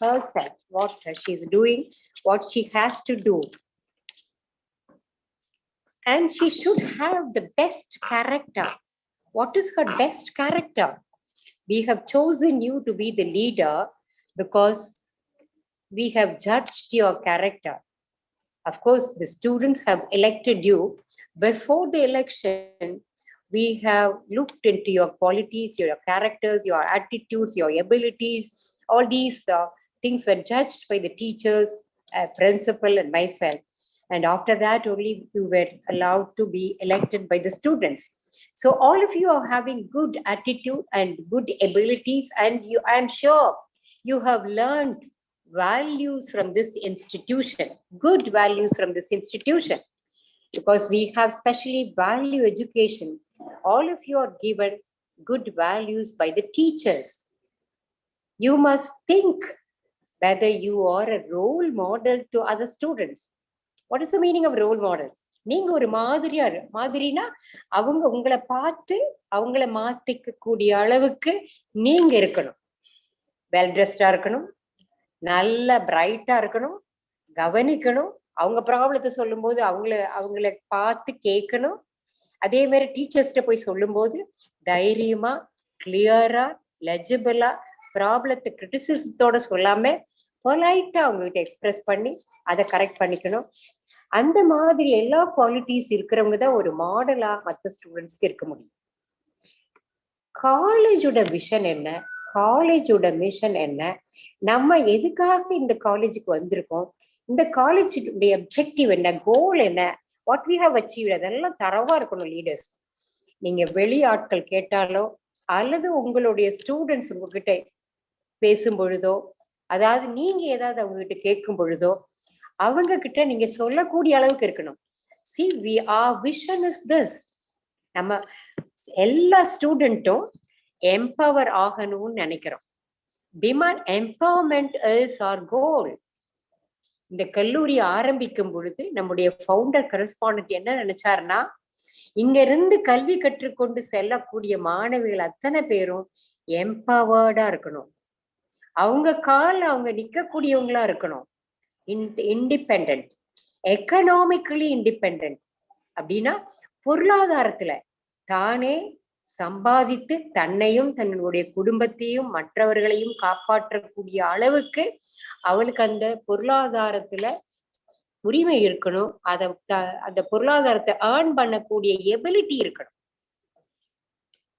herself, what she's doing, what she has to do. And she should have the best character. What is her best character? We have chosen you to be the leader because we have judged your character. Of course, the students have elected you. Before the election, we have looked into your qualities, your characters, your attitudes, your abilities. All these things were judged by the teachers, principal, and myself. And after that, only you were allowed to be elected by the students. So all of you are having good attitude and good abilities, and I'm sure you have learned values from this institution, good values from this institution, because we have specially value education. All of you are given good values by the teachers. You must think whether you are a role model to other students. What is the meaning of role model? நீங்க ஒரு மாதிரினா அவங்க உங்களை பார்த்து அவங்கள மாத்திக்க கூடிய அளவுக்கு நீங்க இருக்கணும். வெல் ட்ரெஸ்டா இருக்கணும், நல்ல பிரைட்டா இருக்கணும், கவனிக்கணும், அவங்க ப்ராப்ளத்தை சொல்லும் போது அவங்கள பார்த்து கேட்கணும். அதே மாதிரி டீச்சர்ஸ்ட போய் சொல்லும் போது தைரியமா, கிளியரா, லெஜிபிளா ப்ராப்ளத்தை கிரிட்டிசிசத்தோட சொல்லாம பொலைட்டா அவங்ககிட்ட எக்ஸ்பிரஸ் பண்ணி அதை கரெக்ட் பண்ணிக்கணும். அந்த மாதிரி எல்லா குவாலிட்டிஸ் இருக்கிறவங்க தான் ஒரு மாடலா மற்ற ஸ்டூடெண்ட்ஸ்க்கு இருக்க முடியும். காலேஜோட விஷன் என்ன, காலேஜோட மிஷன் என்ன, நம்ம எதுக்காக இந்த காலேஜுக்கு வந்திருக்கோம், இந்த காலேஜுடைய அப்ஜெக்டிவ் என்ன, கோல் என்ன, வாட் வி ஹவ் அச்சீவ், அதெல்லாம் தரவா இருக்கணும் லீடர்ஸ். நீங்க வெளி ஆட்கள் கேட்டாலோ அல்லது உங்களுடைய ஸ்டூடெண்ட்ஸ் உங்ககிட்ட பேசும் பொழுதோ, அதாவது நீங்க ஏதாவது அவங்க கிட்ட கேட்கும் பொழுதோ அவங்க கிட்ட நீங்க சொல்லக்கூடிய அளவுக்கு இருக்கணும். See, our vision is this. நம்ம எல்லா ஸ்டூடெண்ட்டும் எம்பவர் ஆகணும்னு நினைக்கிறோம். Demand empowerment is our goal. இந்த கல்லூரி ஆரம்பிக்கும் பொழுது நம்முடைய ஃபவுண்டர் கரஸ்பாண்டன்ட் என்ன நினைச்சாருன்னா, இங்க இருந்து கல்வி கற்றுக்கொண்டு செல்லக்கூடிய மாணவிகள் அத்தனை பேரும் எம்பவர்டா இருக்கணும், அவங்க கால அவங்க நிக்கக்கூடியவங்களா இருக்கணும், இண்டிபெண்ட், எக்கனாமிக்கலி இண்டிபெண்ட். அப்படின்னா பொருளாதாரத்துல தானே சம்பாதித்து தன்னையும் தன்னுடைய குடும்பத்தையும் மற்றவர்களையும் காப்பாற்றக்கூடிய அளவுக்கு அவளுக்கு அந்த பொருளாதாரத்துல உரிமை இருக்கணும். அந்த பொருளாதாரத்தை ஏர்ன் பண்ணக்கூடிய எபிலிட்டி இருக்கணும்.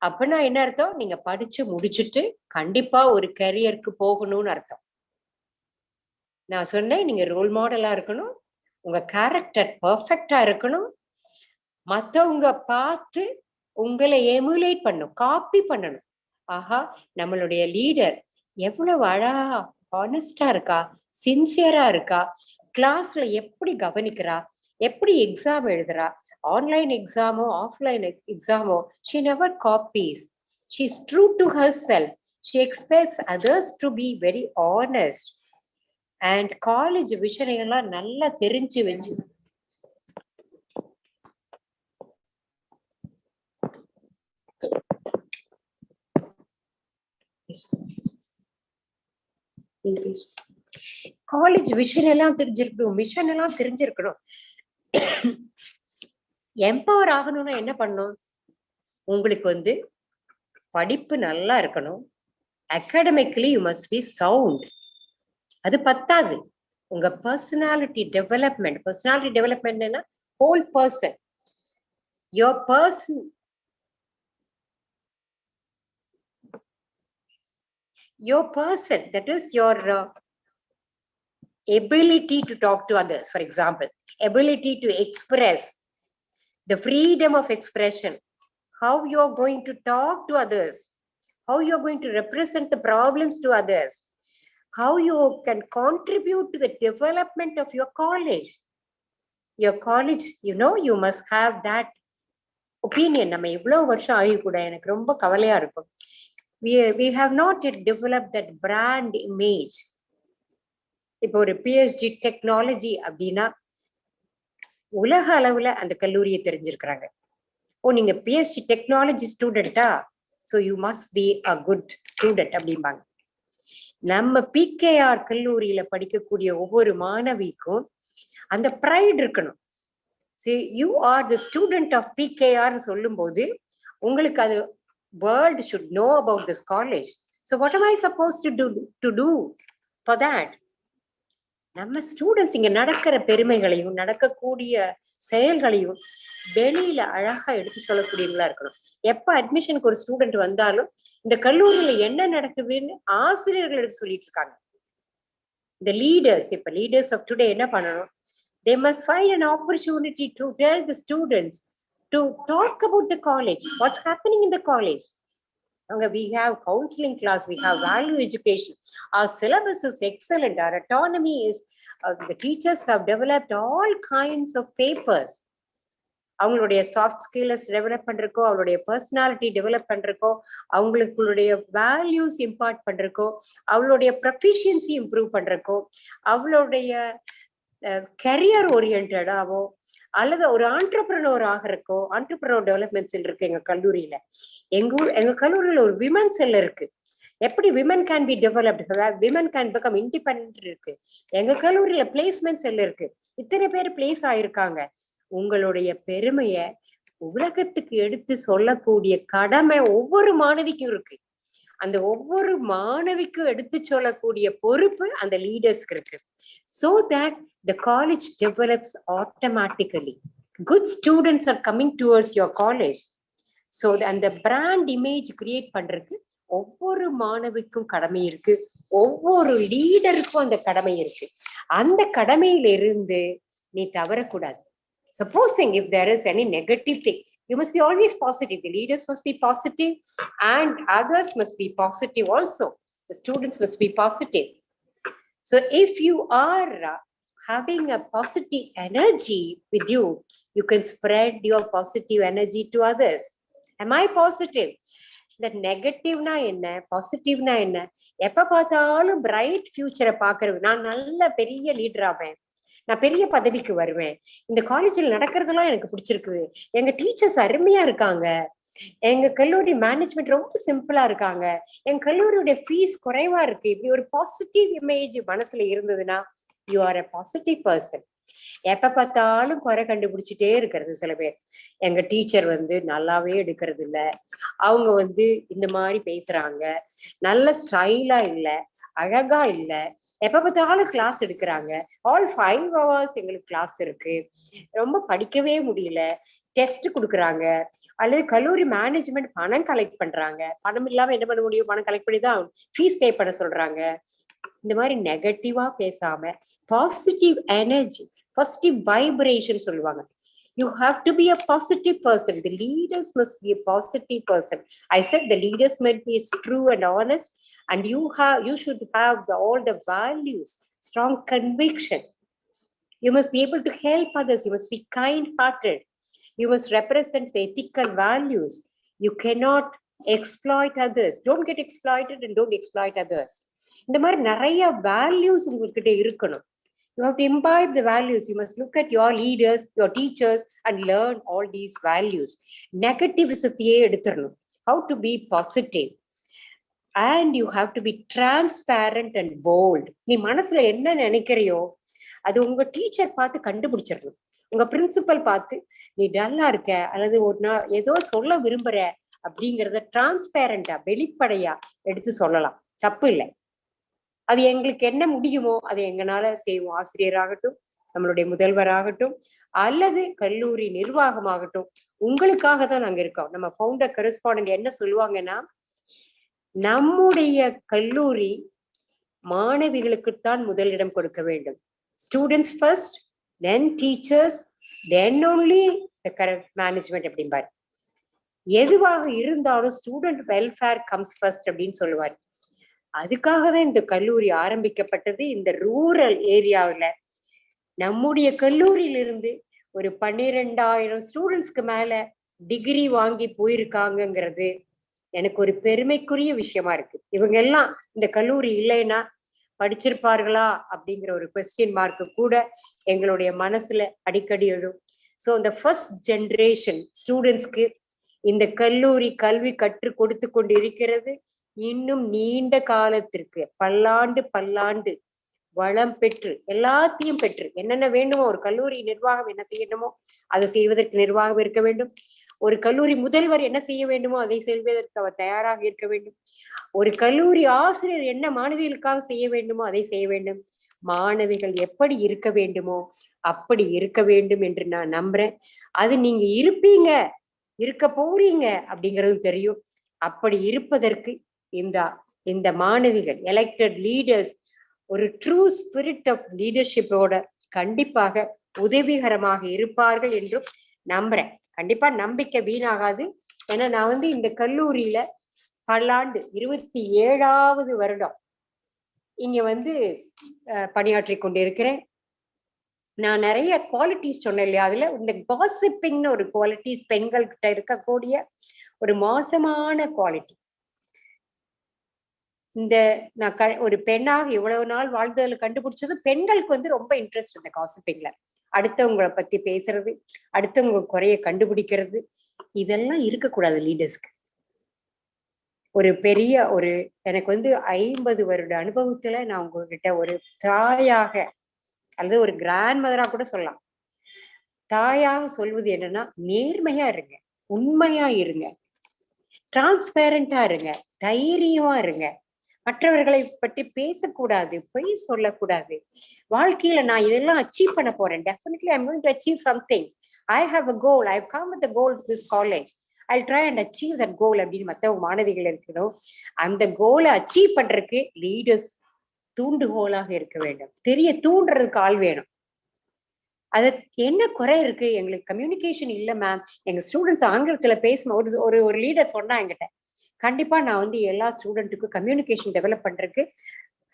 அப்படின்னா என்ன அர்த்தம்? நீங்க படிச்சு முடிச்சுட்டு கண்டிப்பா ஒரு கரியருக்கு போகணும்னு அர்த்தம். நான் சொன்னேன், நீங்க ரோல் மாடலா இருக்கணும், உங்க கேரக்டர் பர்ஃபெக்டா இருக்கணும், மற்றவங்க பார்த்து உங்களை எமுலேட் பண்ணும், காப்பி பண்ணணும். ஆஹா, நம்மளுடைய லீடர் எவ்வளவு அழகா ஹானஸ்டா இருக்கா, சின்சியரா இருக்கா, கிளாஸ்ல எப்படி கவனிக்கிறா, எப்படி எக்ஸாம் எழுதுறா, ஆன்லைன் எக்ஸாமோ ஆஃப்லைன் எக்ஸாமோ, she never copies, she is true to herself, she expects others to be very honest. And college விஷயங்கள்லாம் நல்லா தெரிஞ்சு வச்சு காலேஜ் விஷன் எல்லாம் தெரிஞ்சிருக்கணும், மிஷன் எல்லாம் தெரிஞ்சிருக்கணும். எம்பவர் ஆகணும்னா என்ன பண்ணணும்? உங்களுக்கு படிப்பு நல்லா இருக்கணும், academically you must B sound. அது பத்தாது, உங்க personality development whole person, your person, that is your ability to talk to others, for example, ability to express, the freedom of expression, how you are going to talk to others, how you are going to represent the problems to others, how you can contribute to the development of your college. Your college, you must have that opinion. நம்ம இவ்வளவு வருஷம் ஆகி கூட எனக்கு ரொம்ப கவலையா இருக்கும். We have not yet developed that brand image. இப்போ ஒரு பிஹெச்டி டெக்னாலஜி அப்படின்னா உலக அளவுல அந்த கல்லூரியை தெரிஞ்சிருக்கிறாங்க. ஓ, நீங்க பிஹெச்டி டெக்னாலஜி ஸ்டூடெண்டா, so you must be a good student அப்படிம்பாங்க. நம்ம பிகேஆர் கல்லூரியில படிக்கக்கூடிய ஒவ்வொரு மாணவிக்கும் அந்த ப்ரைட் இருக்கணும். See, you are the student of P.K.R சொல்லும் போது உங்களுக்கு அது world should know about this college. So what am I supposed to do for that? நம்ம ஸ்டூடெண்ட்ஸ் இங்க நடக்கிற பெருமைகளையும் நடக்கக்கூடிய செயல்களையும் வெளியில அழகா எடுத்து சொல்லக்கூடியவங்களா இருக்கணும். எப்ப அட்மிஷனுக்கு ஒரு ஸ்டூடெண்ட் வந்தாலும் இந்த கல்லூரியில என்ன நடக்குதுன்னு ஆசிரியர்கள் எடுத்து சொல்லிட்டு இருக்காங்க. இந்த லீடர்ஸ், இப்ப லீடர்ஸ் ஆஃப் டுடே என்ன பண்ணணும்? They must find an opportunity to tell the students to talk about the college, what's happening in the college. We have counseling class, we have value education. Our syllabus is excellent. Our autonomy is, the teachers have developed all kinds of papers. அவங்களுடைய soft skills develop பண்றக்கோ, அவங்களுடைய personality develop பண்றக்கோ, அவங்களுடைய values impart பண்றக்கோ, அவங்களுடைய proficiency improve பண்றக்கோ, அவங்களுடைய career ஓரியன்டாவோ அல்லது ஒரு entrepreneur ஆகிறக்கோ, entrepreneur development செல் இருக்கு எங்க கல்லூரியில. எங்க கல்லூரியில ஒரு விமன் செல் இருக்கு. எப்படி women can be developed, women can become independent இருக்கு. எங்க கல்லூரியில பிளேஸ்மெண்ட் செல் இருக்கு. இத்தனை பேர் பிளேஸ் ஆயிருக்காங்க. உங்களுடைய பெருமைய உலகத்துக்கு எடுத்து சொல்லக்கூடிய கடமை ஒவ்வொரு மாணவிக்கும் இருக்கு. அந்த ஒவ்வொரு மாணவிக்கும் எடுத்து சொல்லக்கூடிய பொறுப்பு அந்த லீடர்ஸ்க்கு இருக்கு. So that the college develops automatically. Good students are coming towards your college. So அந்த brand image create பண்றதுக்கு ஒவ்வொரு மாணவிக்கும் கடமை இருக்கு, ஒவ்வொரு லீடருக்கும் அந்த கடமை இருக்கு. அந்த கடமையில இருந்து நீ தவறக்கூடாது. Supposing if there is any negative thing, you must be always positive. The leaders must be positive and others must be positive also. The students must be positive. So if you are having a positive energy with you, you can spread your positive energy to others. Am I positive? That negative na enna, positive na enna? எப்ப பார்த்தாலும் bright ஃபியூச்சரை பாக்குறது, நான் நல்ல பெரிய leader ஆவேன், நான் பெரிய பதவிக்கு வருவேன், இந்த காலேஜில் நடக்கிறதெல்லாம் எனக்கு பிடிச்சிருக்கு, எங்க டீச்சர்ஸ் அருமையா இருக்காங்க, எங்க கல்லூரி மேனேஜ்மெண்ட் ரொம்ப சிம்பிளா இருக்காங்க, எங்க கல்லூரியோட ஃபீஸ் குறைவா இருக்கு, இப்படி ஒரு பாசிட்டிவ் இமேஜ் மனசுல இருந்ததுன்னா you are a positive person. எப்ப பார்த்தாலும் குறை கண்டுபிடிச்சிட்டே இருக்கிறது சில பேர். எங்க டீச்சர் நல்லாவே எடுக்கிறது இல்ல, அவங்க இந்த மாதிரி பேசுறாங்க, நல்ல ஸ்டைலா இல்ல, அழகா இல்ல, எப்ப பார்த்தாலும் கிளாஸ் எடுக்கிறாங்க, ஆல் 5 hours எங்களுக்கு கிளாஸ் இருக்கு, ரொம்ப படிக்கவே முடியல, டெஸ்ட் கொடுக்குறாங்க, அல்லது கல்லூரி மேனேஜ்மெண்ட் பணம் கலெக்ட் பண்றாங்க, பணம் இல்லாம என்ன பண்ண முடியும், பணம் கலெக்ட் பண்ணி தான் ஃபீஸ் பே பண்ண சொல்றாங்க. இந்த மாதிரி நெகட்டிவா பேசாம பாசிட்டிவ் எனர்ஜி, பாசிட்டிவ் வைப்ரேஷன் சொல்லுவாங்க. You have to be a positive person. The leaders must be a positive person. I said the leaders must be true and honest, and you should have all the values, strong conviction. You must be able to help others. You must be kind-hearted. You must represent the ethical values. You cannot exploit others. Don't get exploited and don't exploit others. இந்த மாதிரி நிறைய values உங்ககிட்ட இருக்கணும். You have to imbibe the values. You must look at your leaders, your teachers, and learn all these values. Negativism-ஐயே எடுத்துறணும். How to be positive. And you have to be transparent and bold. நீ மனசுல என்ன நினைக்கிறியோ அது உங்க teacher பார்த்து கண்டுபிடிச்சிடணும். உங்க principal பார்த்து நீ டல்லா இருக்க அல்லது ஒரு நாள் ஏதோ சொல்ல விரும்புற அப்படிங்கிறத டிரான்ஸ்பேரண்டா வெளிப்படையா எடுத்து சொல்லலாம், தப்பு இல்லை. அது எங்களுக்கு என்ன முடியுமோ அதை எங்களால செய்வோம். ஆசிரியராகட்டும், நம்மளுடைய முதல்வராகட்டும், அல்லது கல்லூரி நிர்வாகமாகட்டும், உங்களுக்காக தான் நாங்க இருக்கோம். நம்ம ஃபவுண்டர் கரஸ்பாண்டன்ட் என்ன சொல்லுவாங்கன்னா, நம்முடைய கல்லூரி மாணவிகளுக்குத்தான் முதலிடம் கொடுக்க வேண்டும். Students first, then teachers, then only the correct management அப்படிம்பாரு. எதுவாக இருந்தாலும் ஸ்டூடெண்ட் வெல்ஃபேர் கம்ஸ் ஃபர்ஸ்ட் அப்படின்னு சொல்லுவார். அதுக்காக தான் இந்த கல்லூரி ஆரம்பிக்கப்பட்டது. இந்த ரூரல் ஏரியாவில் நம்முடைய கல்லூரியிலிருந்து ஒரு 12,000 ஸ்டூடெண்ட்ஸ்க்கு மேல டிகிரி வாங்கி போயிருக்காங்கிறது எனக்கு ஒரு பெருமைக்குரிய விஷயமா இருக்கு. இவங்க எல்லாம் இந்த கல்லூரி இல்லைன்னா படிச்சிருப்பார்களா அப்படிங்கிற ஒரு கொஸ்டின் மார்க்கு கூட எங்களுடைய மனசுல அடிக்கடி எழும். ஸோ இந்த ஃபர்ஸ்ட் ஜென்ரேஷன் ஸ்டூடெண்ட்ஸ்க்கு இந்த கல்லூரி கல்வி கற்றுக் கொடுத்து கொண்டு இருக்கிறது. இன்னும் நீண்ட காலத்திற்கு பல்லாண்டு வளம் பெற்று எல்லாத்தையும் பெற்று என்னென்ன வேண்டுமோ, ஒரு கல்லூரி நிர்வாகம் என்ன செய்யணுமோ அதை செய்வதற்கு நிர்வாகம் இருக்க வேண்டும். ஒரு கல்லூரி முதல்வர் என்ன செய்ய வேண்டுமோ அதை செய்வதற்கு அவர் தயாராக இருக்க வேண்டும். ஒரு கல்லூரி ஆசிரியர் என்ன மாணவிகளுக்காக செய்ய வேண்டுமோ அதை செய்ய வேண்டும். மாணவிகள் எப்படி இருக்க வேண்டுமோ அப்படி இருக்க வேண்டும் என்று நான் நம்புறேன். அது நீங்க இருப்பீங்க, இருக்க போறீங்க அப்படிங்கிறது தெரியும். அப்படி இருப்பதற்கு இந்த மாணவிகள் எலெக்டட் லீடர்ஸ் ஒரு ட்ரூ ஸ்பிரிட் ஆஃப் லீடர்ஷிப்போட கண்டிப்பாக உதவிகரமாக இருப்பார்கள் என்றும் நம்புறேன். கண்டிப்பா நம்பிக்கை வீணாகாது. ஏன்னா நான் இந்த கல்லூரியில பல்லாண்டு 27வது வருடம் இங்க பணியாற்றி கொண்டிருக்கிறேன். நான் நிறைய குவாலிட்டிஸ் சொன்னேன் இல்லையா, அதுல இந்த காசிப்பிங்னு ஒரு குவாலிட்டிஸ் பெண்கள் கிட்ட இருக்கக்கூடிய ஒரு மோசமான குவாலிட்டி. நான் ஒரு பெண்ணாக இவ்வளவு நாள் வாழ்ந்ததுல கண்டுபிடிச்சது, பெண்களுக்கு ரொம்ப இன்ட்ரெஸ்ட் இந்த காசிப்பிங்ல. அடுத்தவங்களை பத்தி பேசுறது, அடுத்தவங்க குறைய கண்டுபிடிக்கிறது, இதெல்லாம் இருக்கக்கூடாது லீடர்ஸ்க்கு. ஒரு பெரிய எனக்கு 50 வருட அனுபவத்துல நான் உங்ககிட்ட ஒரு தாயாக அல்லது ஒரு கிராண்ட் மதரா கூட சொல்லலாம், தாயாக சொல்வது என்னன்னா, நேர்மையா இருங்க, உண்மையா இருங்க, டிரான்ஸ்பேரண்டா இருங்க, தைரியமா இருங்க. மற்றவர்களை பற்றி பேசக்கூடாது, பொய் சொல்லக்கூடாது. வாழ்க்கையில நான் இதெல்லாம் அச்சீவ் பண்ண போறேன், definitely I am going to achieve something, I have a goal, I have come with a goal to this college, I'll try and achieve that goal அப்படின்னு மற்றவங்க மாணவிகள் இருக்கணும். அந்த கோலை அச்சீவ் பண்றதுக்கு லீடர்ஸ் தூண்டுகோலாக இருக்க வேண்டும். தூண்டுறதுக்கு ஆள் வேணும். அது என்ன குறை இருக்கு, எங்களுக்கு கம்யூனிகேஷன் இல்ல மேம், எங்க ஸ்டூடெண்ட்ஸ் ஆங்கிலத்துல பேசணும். ஒரு லீடர் சொன்னா என்கிட்ட, கண்டிப்பா நான் எல்லா ஸ்டூடெண்ட்டுக்கும் கம்யூனிகேஷன் டெவலப் பண்றதுக்கு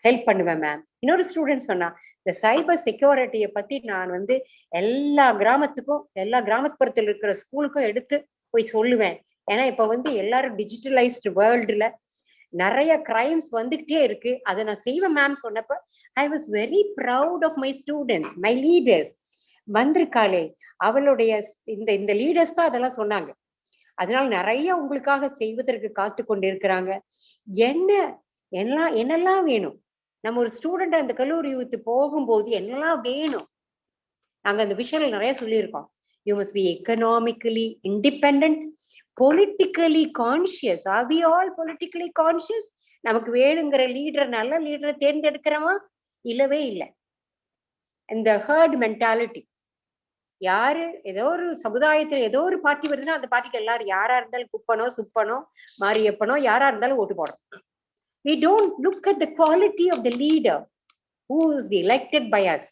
ஹெல்ப் பண்ணுவேன் மேம். இன்னொரு ஸ்டூடெண்ட் சொன்னா, இந்த சைபர் செக்யூரிட்டியை பத்தி நான் எல்லா கிராமத்துக்கும், எல்லா கிராமப்புறத்தில் இருக்கிற ஸ்கூலுக்கும் எடுத்து போய் சொல்லுவேன். ஏன்னா இப்ப எல்லாரும் டிஜிட்டலைஸ்டு வேர்ல்டுல நிறைய கிரைம்ஸ் வந்துகிட்டே இருக்கு, அதை நான் செய்வேன் மேம் சொன்னப்ப I was very proud of my students, my leaders. வந்திருக்காளே அவளுடைய இந்த லீடர்ஸ் தான் அதெல்லாம் சொன்னாங்க. அதனால நிறைய உங்களுக்காக செய்வதற்கு காத்து கொண்டு இருக்கிறாங்க. என்னெல்லாம் வேணும், நம்ம ஒரு ஸ்டூடெண்ட் அந்த கல்லூரி யூத்து போகும்போது என்னெல்லாம் வேணும், நாங்க அந்த விஷயங்கள் நிறைய சொல்லியிருக்கோம். You must be economically independent, politically conscious. Are we all politically conscious? நமக்கு வேணுங்கிற லீடர், நல்ல லீடரை தேர்ந்தெடுக்கிறோமா? இல்லவே இல்லை. இந்த ஹர்ட் மென்டாலிட்டி, யாரு ஏதோ ஒரு சமுதாயத்துல ஏதோ ஒரு பார்ட்டி வருதுன்னா அந்த பார்ட்டிக்கு எல்லாரும் யாரா இருந்தாலும் குப்பனோ சுப்பனோ மாரியப்பனோ யாரா இருந்தாலும் ஓட்டு போடணும். We don't look at the quality of the leader who is elected by us.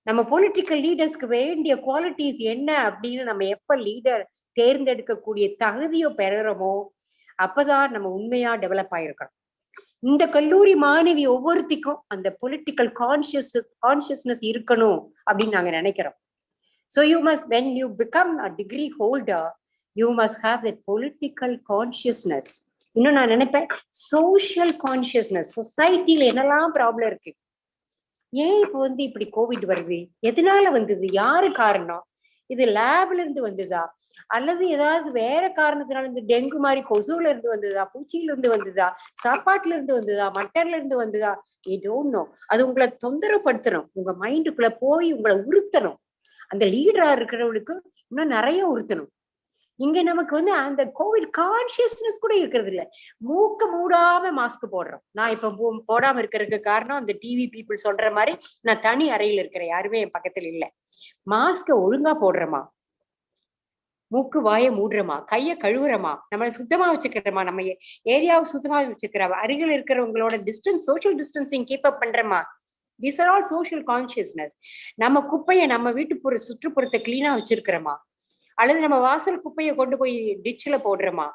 நம்ம பொலிட்டிக்கல் லீடர்ஸ்க்கு வேண்டிய குவாலிட்டிஸ் என்ன அப்படின்னு நம்ம எப்ப லீடர் தேர்ந்தெடுக்கக்கூடிய தகுதியோ பெறுறோமோ அப்பதான் நம்ம உண்மையா டெவலப் ஆயிருக்கணும். இந்த கல்லூரி மாணவி ஒவ்வொருத்திக்கும் அந்த பொலிட்டிக்கல் கான்சியஸ்னஸ் இருக்கணும் அப்படின்னு நாங்க நினைக்கிறோம். So you must, when you become a degree holder, you must have that political consciousness. இன்னும் நான் நினைப்பேன், சோஷியல் கான்சியஸ்னஸ். சொசைட்டில என்னெல்லாம் ப்ராப்ளம் இருக்கு, ஏன் இப்போ இப்படி கோவிட் வருது, எதனால வந்தது, யாரு காரணம், இது லேப்ல இருந்து வந்ததா அல்லது ஏதாவது வேற காரணத்தினால இந்த டெங்கு மாதிரி கொசுல இருந்து வந்ததா, பூச்சியில இருந்து வந்ததா, சாப்பாட்டுல இருந்து வந்ததா, மட்டன்ல இருந்து வந்ததா, you don't know. அது உங்களை தொந்தரவுப்படுத்தணும், உங்க மைண்டுக்குள்ள போய் உங்களை உறுத்தணும். அந்த லீடரா இருக்கிறவங்களுக்கு இன்னும் நிறைய உறுத்தணும். இங்க நமக்கு அந்த கோவிட் கான்சியஸ்னஸ் கூட இருக்கிறது இல்ல. மூக்க மூடாம மாஸ்க் போடுறோம். நான் இப்ப போடாம இருக்கிறதுக்கு காரணம் அந்த டிவி பீப்புள் சொல்ற மாதிரி நான் தனி அறையில் இருக்கிறேன், யாருமே என் பக்கத்துல இல்ல. மாஸ்க ஒழுங்கா போடுறோமா, மூக்கு வாயை மூடுறோமா, கையை கழுவுறோமா, நம்மளை சுத்தமா வச்சுக்கிறோமா, நம்ம ஏரியாவை சுத்தமா வச்சுக்கிறோம், அருகில் இருக்கிறவங்களோட distance, social distancing keep up பண்றோமா. These are all social consciousness. நம்ம குப்பையை நம்ம வீட்டு சுற்றுப்புறத்தை கிளீனா வச்சிருக்கிறோமா, அல்லது நம்ம வாசல் குப்பையை கொண்டு போய் டிச்சில் போடுறோமா.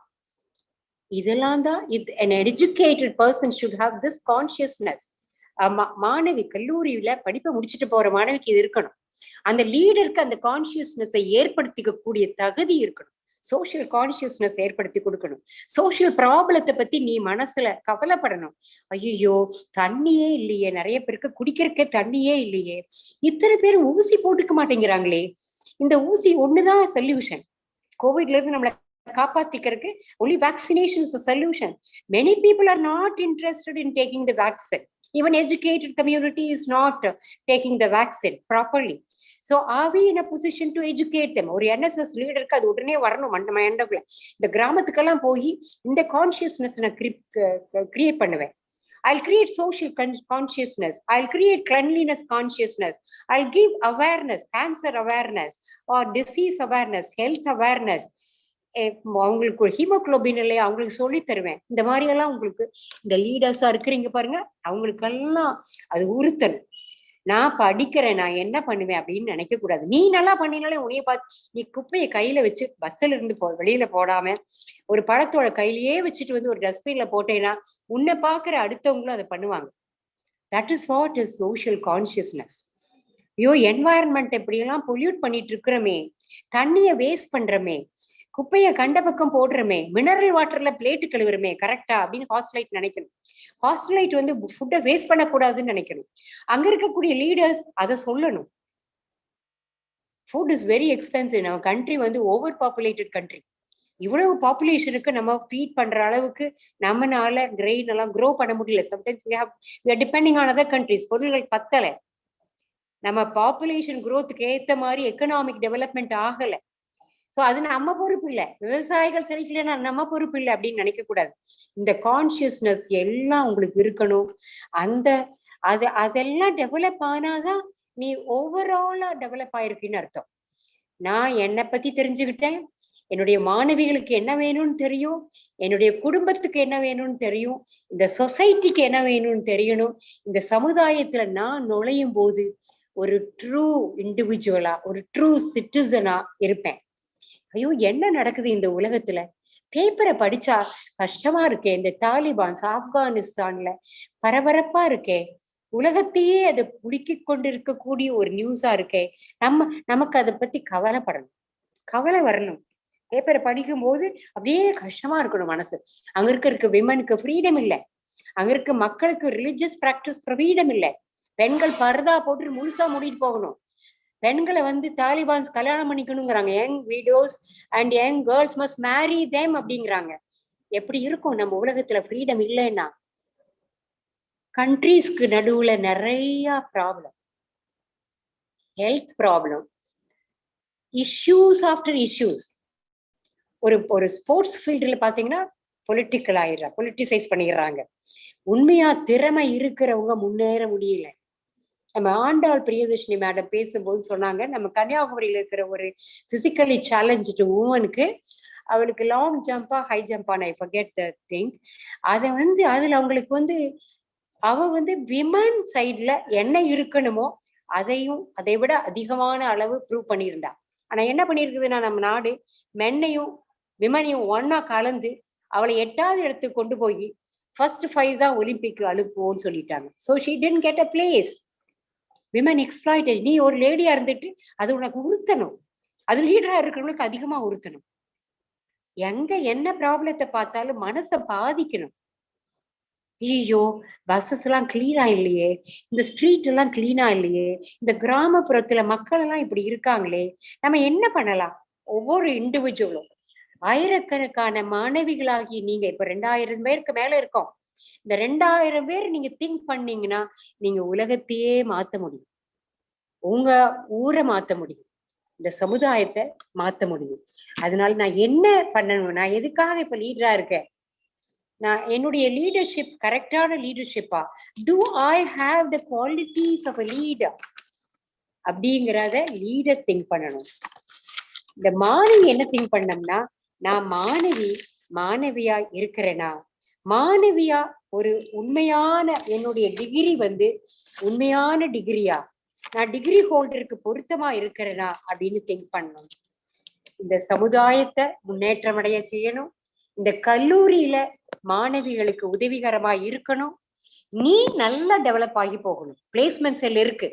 இதெல்லாம் தான் an educated person should have this consciousness. மாணவி கல்லூரியில படிப்பை முடிச்சுட்டு போற மாணவிக்கு இது இருக்கணும். அந்த லீடருக்கு அந்த கான்சியஸ்னஸை ஏற்படுத்திக்க கூடிய தகுதி இருக்கணும். சோஷியல் கான்சியஸ்னஸ் ஏற்படுத்தி கொடுக்கணும். சோஷியல் ப்ராப்ளத்தை பத்தி நீ மனசுல கவலைப்படணும். ஐயோ தண்ணியே இல்லையே, நிறைய பேருக்கு குடிக்கிறதுக்கே தண்ணியே இல்லையே, இத்தனை பேர் ஊசி போட்டுக்க மாட்டேங்கிறாங்களே, இந்த ஊசி ஒண்ணுதான் சொல்யூஷன். கோவிட்ல இருந்து நம்மளை காப்பாத்திக்கிறதுக்கு only vaccination is a solution. Many people are not interested in taking the vaccine. Even educated community is not taking the vaccine properly. So are we in a position to educate them? ஒரு NSS லீடருக்கு அது உடனே வரணும் நம்ம எண்டக்குள்ள. இந்த கிராமத்துக்கெல்லாம் போய் இந்த consciousness நான் create பண்ணுவேன். I'll create social consciousness. I'll create cleanliness consciousness. I'll give awareness, cancer awareness or disease awareness, health awareness. அவங்களுக்கு ஹீமோகுளோபின் இல்லையா அவங்களுக்கு சொல்லி தருவேன். இந்த மாதிரி எல்லாம் உங்களுக்கு இந்த லீடர்ஸா இருக்கிறீங்க பாருங்க, அவங்களுக்கெல்லாம் அது உறுத்தணும். நான் படிக்கிறேன், நான் என்ன பண்ணுவேன் அப்படின்னு நினைக்க கூடாது. நீ நல்லா பண்ணினாலே உன்னைய பார்த்து, நீ குப்பையை கையில வச்சு பஸ்ல இருந்து வெளியில போடாம ஒரு பழத்தோட கையிலேயே வச்சுட்டு வந்து ஒரு டஸ்ட்பின்ல போட்டேன்னா உன்னை பாக்குற அடுத்தவங்களும் அதை பண்ணுவாங்க. That is what is social consciousness. ஐயோ என்வாயர்மெண்ட் எப்படியெல்லாம் பொல்யூட் பண்ணிட்டு இருக்கிறோமே, தண்ணிய வேஸ்ட் பண்றோமே, குப்பையை கண்ட பக்கம் போடுறமே, மினரல் வாட்டர்ல பிளேட்டு கழுவுறமே கரெக்டா அப்படின்னு ஹாஸ்டலைட் நினைக்கணும். ஹாஸ்டலைட் வந்து ஃபுட்டை வேஸ்ட் பண்ணக்கூடாதுன்னு நினைக்கணும். அங்க இருக்கக்கூடிய லீடர்ஸ் அதை சொல்லணும். Food is very expensive. நம்ம கண்ட்ரி வந்து ஓவர் பாப்புலேட்டட் கண்ட்ரி. இவ்வளவு பாப்புலேஷனுக்கு நம்ம ஃபீட் பண்ற அளவுக்கு நம்மனால கிரெயின் எல்லாம் க்ரோ பண்ண முடியல. Sometimes we are depending on other countries. பொருள்கள் பத்தலை. நம்ம பாப்புலேஷன் குரோத்துக்கு ஏத்த மாதிரி எக்கனாமிக் டெவலப்மெண்ட் ஆகலை. சோ அது நம்ம பொறுப்பு இல்லை. விவசாயிகள் சரிக்கலைன்னா நம்ம பொறுப்பு இல்லை அப்படின்னு நினைக்க கூடாது. இந்த கான்சியஸ்னஸ் எல்லாம் உங்களுக்கு இருக்கணும். அதெல்லாம் டெவலப் ஆனாதான் நீ ஓவராலா டெவலப் ஆயிருக்குன்னு அர்த்தம். நான் என்னை பத்தி தெரிஞ்சுக்கிட்டேன், என்னுடைய மாணவிகளுக்கு என்ன வேணும்னு தெரியும், என்னுடைய குடும்பத்துக்கு என்ன வேணும்னு தெரியும், இந்த சொசைட்டிக்கு என்ன வேணும்னு தெரியணும். இந்த சமுதாயத்துல நான் நுழையும் போது ஒரு ட்ரூ இண்டிவிஜுவலா, ஒரு ட்ரூ சிட்டிசனா இருப்பேன். ஐயோ என்ன நடக்குது இந்த உலகத்துல, பேப்பரை படிச்சா கஷ்டமா இருக்கே, இந்த தாலிபான்ஸ் ஆப்கானிஸ்தான்ல பரபரப்பா இருக்கே, உலகத்தையே அதை புடுக்கி கொண்டு இருக்கக்கூடிய ஒரு நியூஸா இருக்கே, நமக்கு அதை பத்தி கவலைப்படணும், கவலை வரணும். பேப்பரை படிக்கும் போது அப்படியே கஷ்டமா இருக்கணும் மனசு. அங்க இருக்க விமனுக்கு ஃப்ரீடம் இல்லை, அங்க இருக்க மக்களுக்கு ரிலிஜியஸ் பிராக்டிஸ் ஃப்ரீடம் இல்லை. பெண்கள் பர்தா போட்டு முழுசா மூடிட்டு போகணும். பெண்களை வந்து தாலிபான்ஸ் கல்யாணம் பண்ணிக்கணுங்கிறாங்க. Young widows and young girls must marry them அப்படிங்கிறாங்க. எப்படி இருக்கும் நம்ம உலகத்துல ஃப்ரீடம் இல்லைன்னா? கண்ட்ரீஸ்க்கு நடுவுல நிறைய problem, health problem, issues after issues. ஒரு ஸ்போர்ட்ஸ் ஃபீல்டுல பாத்தீங்கன்னா பொலிட்டிக்கல் பொலிட்டிசைஸ் பண்ணிடுறாங்க. உண்மையா திறமை இருக்கிறவங்க முன்னேற முடியல. நம்ம ஆண்டாள் பிரியதர்ஷினி மேடம் பேசும்போது சொன்னாங்க, நம்ம கன்னியாகுமரியில இருக்கிற ஒரு பிசிக்கலி சேலஞ்சு உமனுக்கு, அவளுக்கு லாங் ஜம்பா ஹை ஜம்பான்னு ஐ ஃபர்கெட் த திங், அதை வந்து அதுல அவங்களுக்கு வந்து அவ வந்து விமன் சைட்ல என்ன இருக்கணுமோ அதை விட அதிகமான அளவு ப்ரூவ் பண்ணியிருந்தா. ஆனா என்ன பண்ணிருக்குதுன்னா நம்ம நாடு மென்னையும் விமனையும் ஒன்னா கலந்து அவளை 8வது இடத்துக்கு கொண்டு போய் ஃபர்ஸ்ட் 5 தான் ஒலிம்பிக் அனுப்புவோம்னு சொல்லிட்டாங்க. So she didn't get a place. Women exploited. நீ ஒரு லேடியா இருந்துட்டு அது உனக்கு உறுத்தணும், அது லீடரா இருக்கிறவங்களுக்கு அதிகமா உறுத்தணும். எங்க என்ன ப்ராப்ளத்தை பார்த்தாலும் மனசை பாதிக்கணும். ஐயோ பஸ்ஸஸ் எல்லாம் கிளீனா இல்லையே, இந்த ஸ்ட்ரீட் எல்லாம் கிளீனா இல்லையே, இந்த கிராமப்புறத்துல மக்கள் எல்லாம் இப்படி இருக்காங்களே, நம்ம என்ன பண்ணலாம்? ஒவ்வொரு இண்டிவிஜுவலும் ஆயிரக்கணக்கான மாணவிகளாகி நீங்க இப்ப 2000 பேருக்கு மேல இருக்கோம். இந்த 2000 பேர் நீங்க திங்க் பண்ணீங்கன்னா நீங்க உலகத்தையே மாத்த முடியும், உங்க ஊரை மாத்த முடியும், இந்த சமுதாயத்தை மாத்த முடியும். அதனால நான் என்ன பண்ணணும், நான் எதுக்காக இப்ப லீடரா இருக்கேன், நான் என்னுடைய லீடர்ஷிப் கரெக்டான லீடர்ஷிப்பா, do I have the qualities of a leader அப்படிங்கிறத லீடர் திங்க் பண்ணணும். இந்த மாணவி என்ன திங்க் பண்ணோம்னா, நான் மாணவியா இருக்கிறேனா, மாணவியா ஒரு உண்மையான என்னுடைய டிகிரி வந்து உண்மையான டிகிரியா, நான் டிகிரி ஹோல்டருக்கு பொருத்தமா இருக்கிறேனா அப்படின்னு திங்க் பண்ணணும். இந்த சமுதாயத்தை முன்னேற்றம் அடைய செய்யணும். இந்த கல்லூரியில மாணவிகளுக்கு உதவிகரமா இருக்கணும். நீ நல்லா டெவலப் ஆகி போகணும். பிளேஸ்மெண்ட் செல் இருக்கு,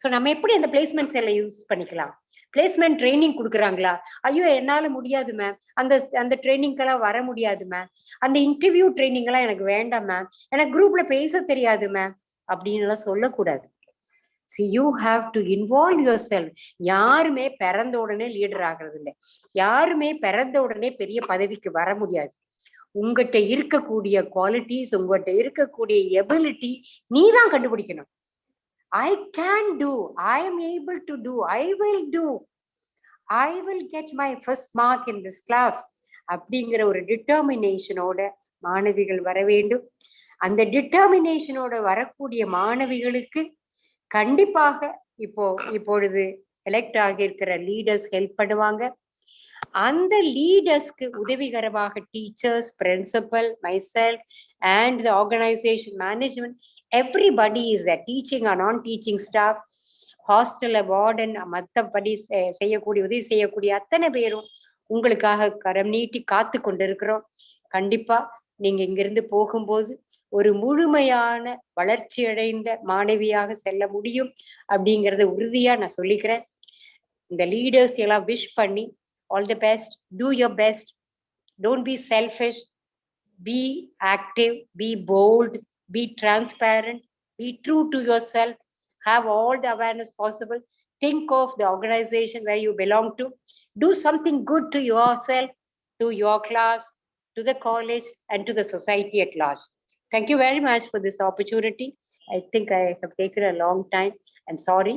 ஸோ நம்ம எப்படி அந்த பிளேஸ்மெண்ட் செல்லை யூஸ் பண்ணிக்கலாம்? பிளேஸ்மெண்ட் ட்ரைனிங் கொடுக்குறாங்களா? ஐயோ என்னால முடியாது மேம், அந்த ட்ரைனிங்கெல்லாம் வர முடியாது மேம், அந்த இன்டர்வியூ ட்ரைனிங் எல்லாம் எனக்கு வேண்டாம் மேம், எனக்கு குரூப்ல பேச தெரியாது மேம் அப்படின்னு எல்லாம் சொல்லக்கூடாது. So you have to involve your self. யாருமே பிறந்த உடனே லீடர் ஆகிறது இல்லை, யாருமே பிறந்த உடனே பெரிய பதவிக்கு வர முடியாது. உங்ககிட்ட இருக்கக்கூடிய குவாலிட்டிஸ், உங்ககிட்ட இருக்கக்கூடிய எபிலிட்டி நீ தான் கண்டுபிடிக்கணும். I can do, I am able to do, I will do, I will get my first mark in this class அப்படிங்கிற ஒரு டிட்டர்மினேஷனோட மாணவிகள் வர வேண்டும். அந்த டிட்டர்மினேஷனோட வரக்கூடிய மாணவிகளுக்கு கண்டிப்பாக இப்பொழுது எலெக்ட் ஆகியிருக்கிற லீடர்ஸ் ஹெல்ப் பண்ணுவாங்க. அந்த லீடர்ஸ்க்கு உதவிகரமாக teachers, principal, myself and the organisation management, everybody is there, teaching or non-teaching staff, ஹாஸ்டல்ல வார்டன், மற்றபடி உதவி செய்யக்கூடிய அத்தனை பேரும் உங்களுக்காக கரம் நீட்டி காத்து கொண்டிருக்கிறோம். கண்டிப்பா நீங்க இங்கிருந்து போகும்போது ஒரு முழுமையான வளர்ச்சி அடைந்த மாணவியாக செல்ல முடியும் அப்படிங்கறத உறுதியா நான் சொல்லிக்கிறேன். இந்த லீடர்ஸ் எல்லாம் விஷ் பண்ணி all the best, two your best, don't be selfish, be active, B bolt, be transparent, be true to yourself, have all the awareness possible, think of the organization where you belong to, do something good to yourself, to your class, to the college, and to the society at large. Thank you very much for this opportunity. I think I have taken a long time. I'm sorry.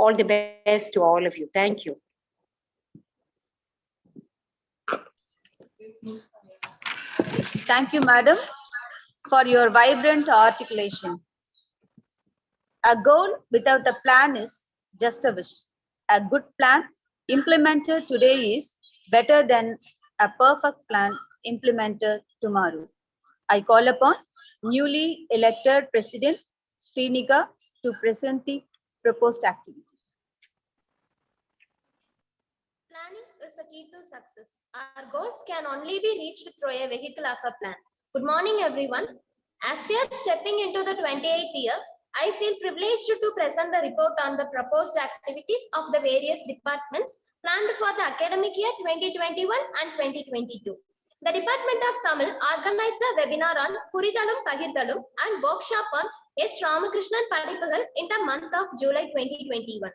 All the best to all of you. Thank you. Thank you, madam, for your vibrant articulation. A goal without a plan is just a wish. A good plan implemented today is better than a perfect plan implemented tomorrow. I call upon newly elected President Srinika to present the proposed activity. Planning is the key to success. Our goals can only be reached through a vehicle of a plan. Good morning, everyone. As we are stepping into the 28th year, I feel privileged to present the report on the proposed activities of the various departments planned for the academic year 2021 and 2022. The Department of Tamil organized a webinar on Puridalum Pagirthalum and workshop on S. Ramakrishnan Padipugal in the month of July 2021.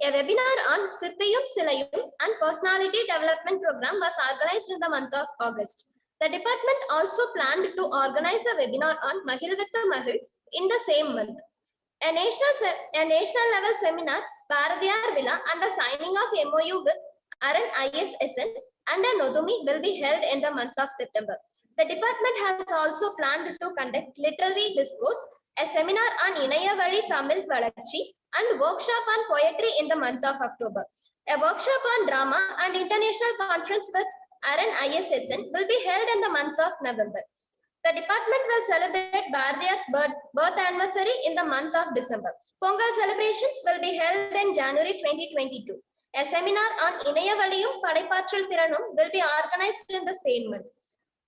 A webinar on Sirpiyum Silayum and Personality Development Program was organized in the month of August. The department also planned to organize a webinar on Mahilvitha Mahil in the same month. A national level seminar, Bharatiyar Villa, and the signing of MOU with Aran ISSN and a Nodumi will be held in the month of September. The department has also planned to conduct literary discourse, a seminar on Inayavali Tamil Valarchi, and workshop on poetry in the month of October. A workshop on drama and international conference with Aran ISSN will be held in the month of November. The department will celebrate Bharatiyar's birth anniversary in the month of December. Pongal celebrations will be held in January 2022. A seminar on Inayavaliyum Padaipaatril Thiranum will be organized in the same month.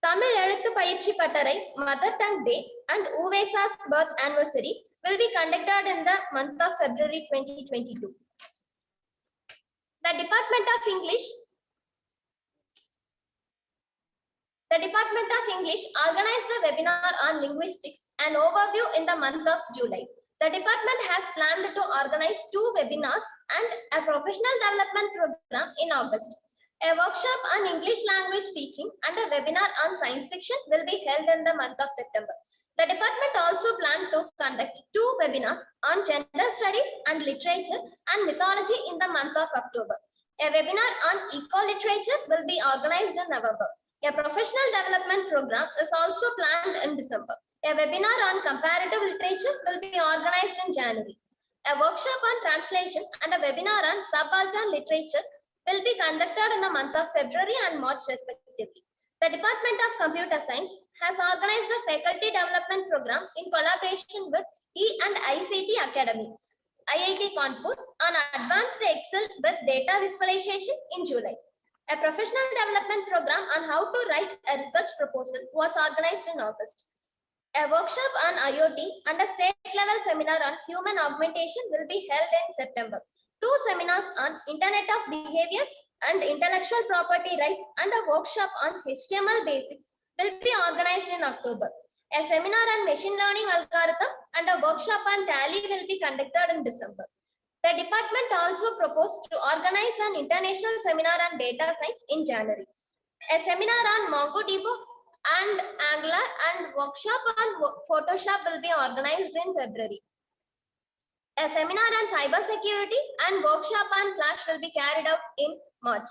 Tamil Eluthu Payirchi Pattarai, Mother Tongue Day, and Uvesa's birth anniversary will be conducted in the month of February 2022. The Department of English organized a webinar on linguistics, an overview in the month of July. The department has planned to organize 2 webinars and a professional development program in August. A workshop on English language teaching and a webinar on science fiction will be held in the month of September. The department also planned to conduct 2 webinars on gender studies and literature and mythology in the month of October. A webinar on eco-literature will be organized in November. A professional development program is also planned in December. A webinar on comparative literature will be organized in January. A workshop on translation and a webinar on subaltern literature will be conducted in the month of February and March respectively. The Department of Computer Science has organized a faculty development program in collaboration with E&ICT Academy, IIT Kanpur, on advanced Excel with data visualization in July. A professional development program on how to write a research proposal was organized in August. A workshop on IoT and a state-level seminar on human augmentation will be held in September. 2 seminars on Internet of Behavior and intellectual property rights and a workshop on HTML basics will be organized in October. A seminar on machine learning algorithm and a workshop on Tally will be conducted in December. The department also proposed to organize an international seminar on data science in January. A seminar on MongoDB and Angular and workshop on Photoshop will be organized in February. A seminar on cybersecurity and workshop on Flash will be carried out in March.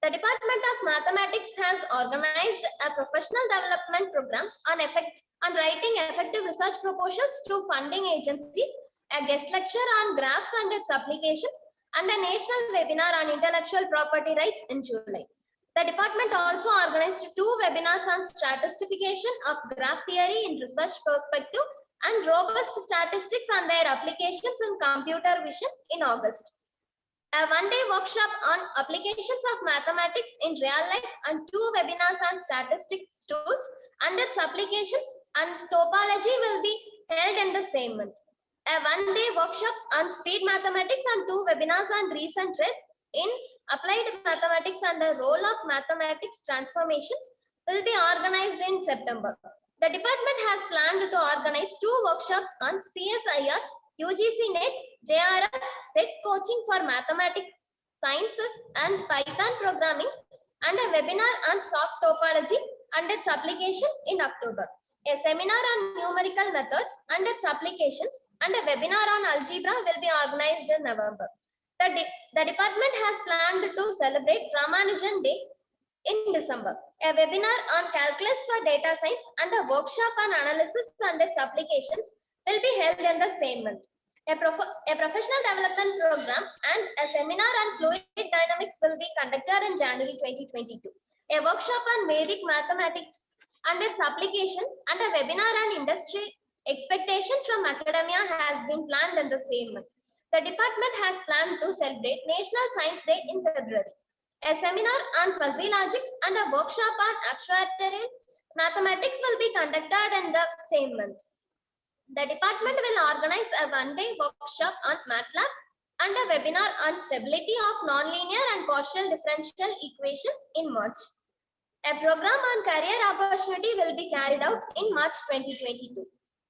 The Department of Mathematics has organized a professional development program on writing effective research proposals to funding agencies, a guest lecture on graphs and its applications, and a national webinar on intellectual property rights in July. The department also organized 2 webinars on stratification of graph theory in research perspective and robust statistics and their applications in computer vision in August. A one-day workshop on applications of mathematics in real life and 2 webinars on statistics tools and its applications and topology will be held in the same month. A one-day workshop on speed mathematics and 2 webinars on recent trends in applied mathematics and the role of mathematics transformations will be organized in September. The department has planned to organize 2 workshops on CSIR, UGC NET, JRF, SET coaching for mathematics, sciences and Python programming and a webinar on soft topology and its application in October. A seminar on numerical methods and its applications and a webinar on algebra will be organized in November. The department has planned to celebrate Ramanujan Day in December. A webinar on calculus for data science and a workshop on analysis and its applications will be held in the same month. A professional development program and a seminar on fluid dynamics will be conducted in January 2022. A workshop on Vedic mathematics and its application and a webinar on industry expectation from academia has been planned in the same month. The department has planned to celebrate National Science Day in February. A seminar on fuzzy logic and a workshop on actuarial mathematics will be conducted in the same month. The department will organize a one-day workshop on MATLAB and a webinar on stability of nonlinear and partial differential equations in March. A program on career opportunity will be carried out in March 2022.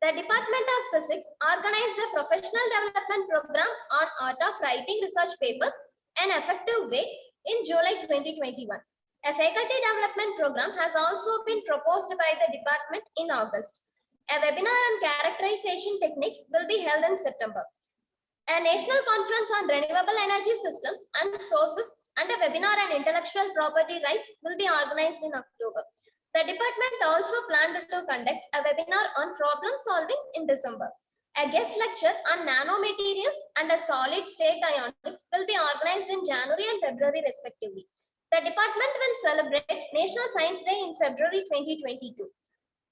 The Department of Physics organized a professional development program on art of writing research papers an effective way in July 2021. A faculty development program has also been proposed by the department in August. A webinar on characterization techniques will be held in September. A national conference on renewable energy systems and sources and a webinar on intellectual property rights will be organized in October. The department also planned to conduct a webinar on problem solving in December. A guest lecture on nanomaterials and a solid state ionics will be organized in January and February respectively. The department will celebrate National Science Day in February 2022.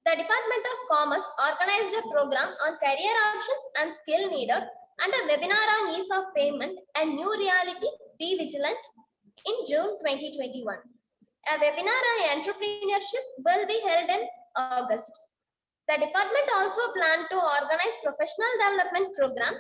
The Department of Commerce organized a program on career options and skill needed and a webinar on ease of payment and new reality, be vigilant in June 2021. A webinar on entrepreneurship will be held in August. The department also planned to organize professional development program,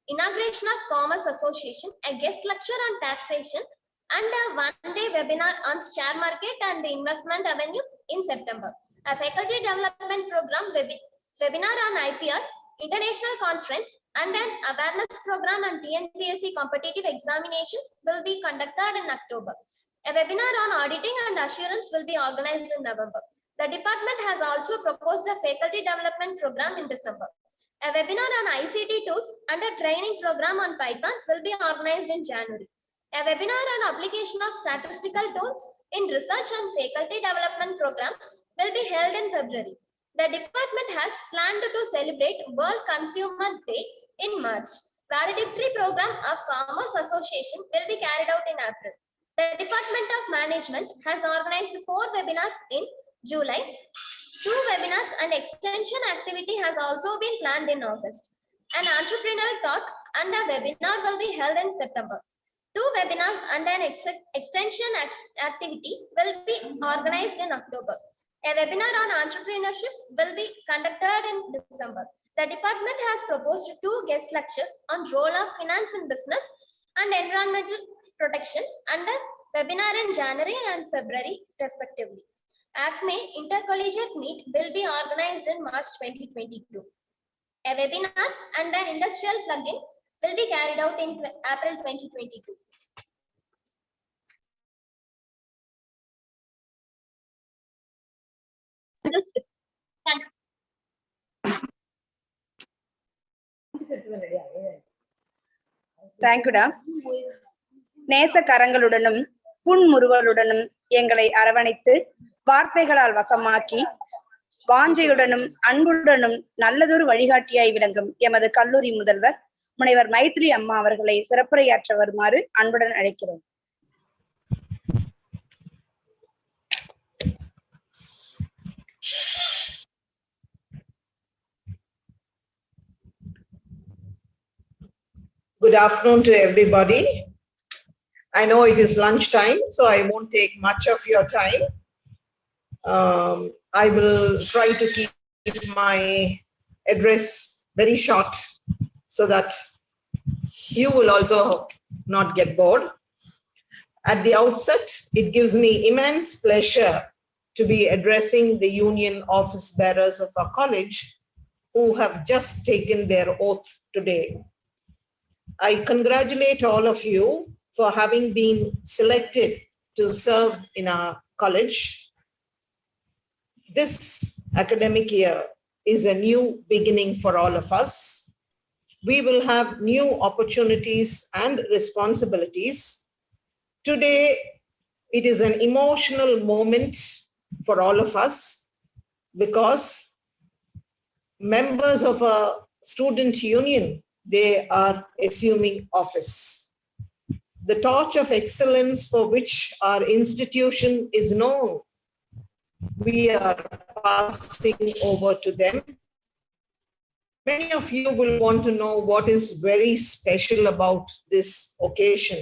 Inauguration of Commerce Association, a guest lecture on taxation, and a one-day webinar on share market and the investment avenues in September. A faculty development program webinar on IPR, international conference, and an awareness program on TNPSC competitive examinations will be conducted in October. A webinar on auditing and assurance will be organized in November. The department has also proposed a faculty development program in December. A webinar on ICT tools and a training program on Python will be organized in January. A webinar on application of statistical tools in research and faculty development program will be held in February. The department has planned to celebrate World Consumer Day in March. Valedictory program of Commerce Association will be carried out in April. The Department of Management has organized 4 webinars in July. 2 webinars and extension activity has also been planned in August. An entrepreneurial talk and a webinar will be held in September. 2 webinars and an extension activity will be organized in October. A webinar on entrepreneurship will be conducted in December. The department has proposed 2 guest lectures on role of finance in business and environmental protection under webinar in January and February respectively. ACME Intercollegiate Meet will be organized in March 2022. A webinar under industrial plugin will be carried out in April 2022. தேங்க்யூடா. நேச கரங்களுடனும் புன்முறுவலுடனும் எங்களை அரவணைத்து வார்த்தைகளால் வசமாக்கி வாஞ்சையுடனும் அன்புடனும் நல்லதொரு வழிகாட்டியாய் விளங்கும் எமது கல்லூரி முதல்வர் முனைவர் மைத்திலி அம்மா அவர்களை சிறப்புரையாற்ற வருமாறு அன்புடன் அழைக்கிறோம். Good afternoon to everybody. I know it is lunchtime, so I won't take much of your time. I will try to keep my address very short so that you will also not get bored. At the outset, it gives me immense pleasure to be addressing the union office bearers of our college who have just taken their oath today. I congratulate all of you for having been selected to serve in our college. This academic year is a new beginning for all of us. We will have new opportunities and responsibilities. Today, it is an emotional moment for all of us because members of a student union, they are assuming office. The torch of excellence for which our institution is known, we are passing over to them. Many of you will want to know what is very special about this occasion.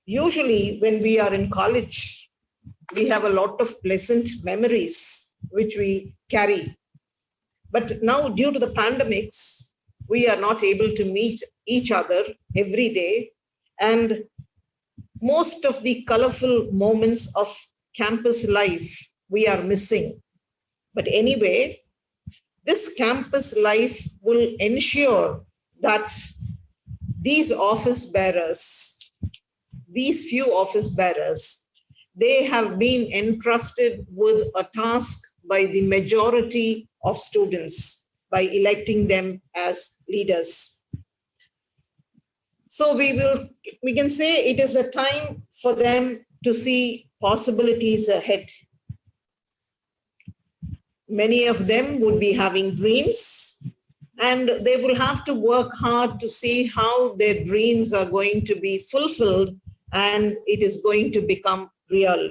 Usually, when we are in college, we have a lot of pleasant memories which we carry. But now, due to the pandemics, we are not able to meet each other every day. And most of the colorful moments of campus life, we are missing. But anyway, this campus life will ensure that these office bearers, these few office bearers, they have been entrusted with a task by the majority of students by electing them as leaders. So we can say it is a time for them to see possibilities ahead. Many of them would be having dreams, and they will have to work hard to see how their dreams are going to be fulfilled and it is going to become real.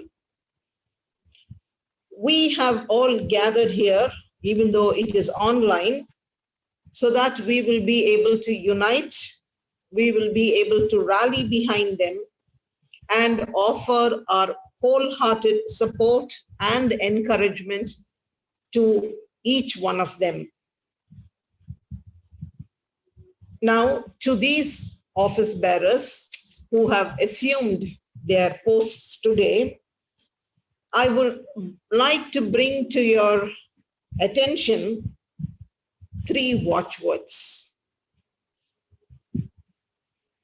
We have all gathered here, even though it is online, so that we will be able to unite, we will be able to rally behind them and offer our wholehearted support and encouragement to each one of them. Now, to these office bearers who have assumed their posts today, I would like to bring to your attention 3 watchwords.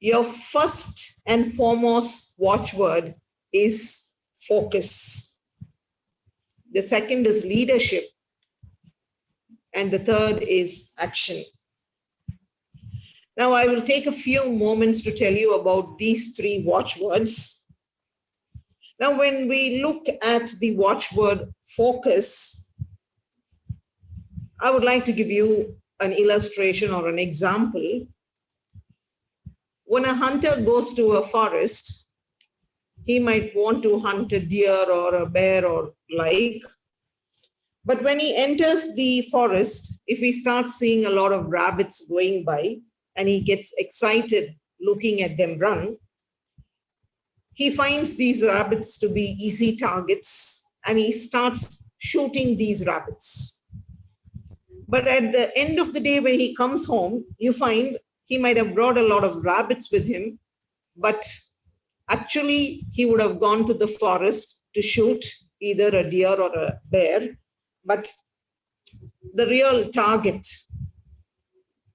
Your first and foremost watchword is focus. The second is leadership. And the third is action. Now, I will take a few moments to tell you about these 3 watchwords. Now, when we look at the watchword focus, I would like to give you an illustration or an example. When a hunter goes to a forest, he might want to hunt a deer or a bear or like. But when he enters the forest, if he starts seeing a lot of rabbits going by and he gets excited looking at them run, he finds these rabbits to be easy targets and he starts shooting these rabbits. But at the end of the day, when he comes home, you find he might have brought a lot of rabbits with him, but actually he would have gone to the forest to shoot either a deer or a bear. But the real target,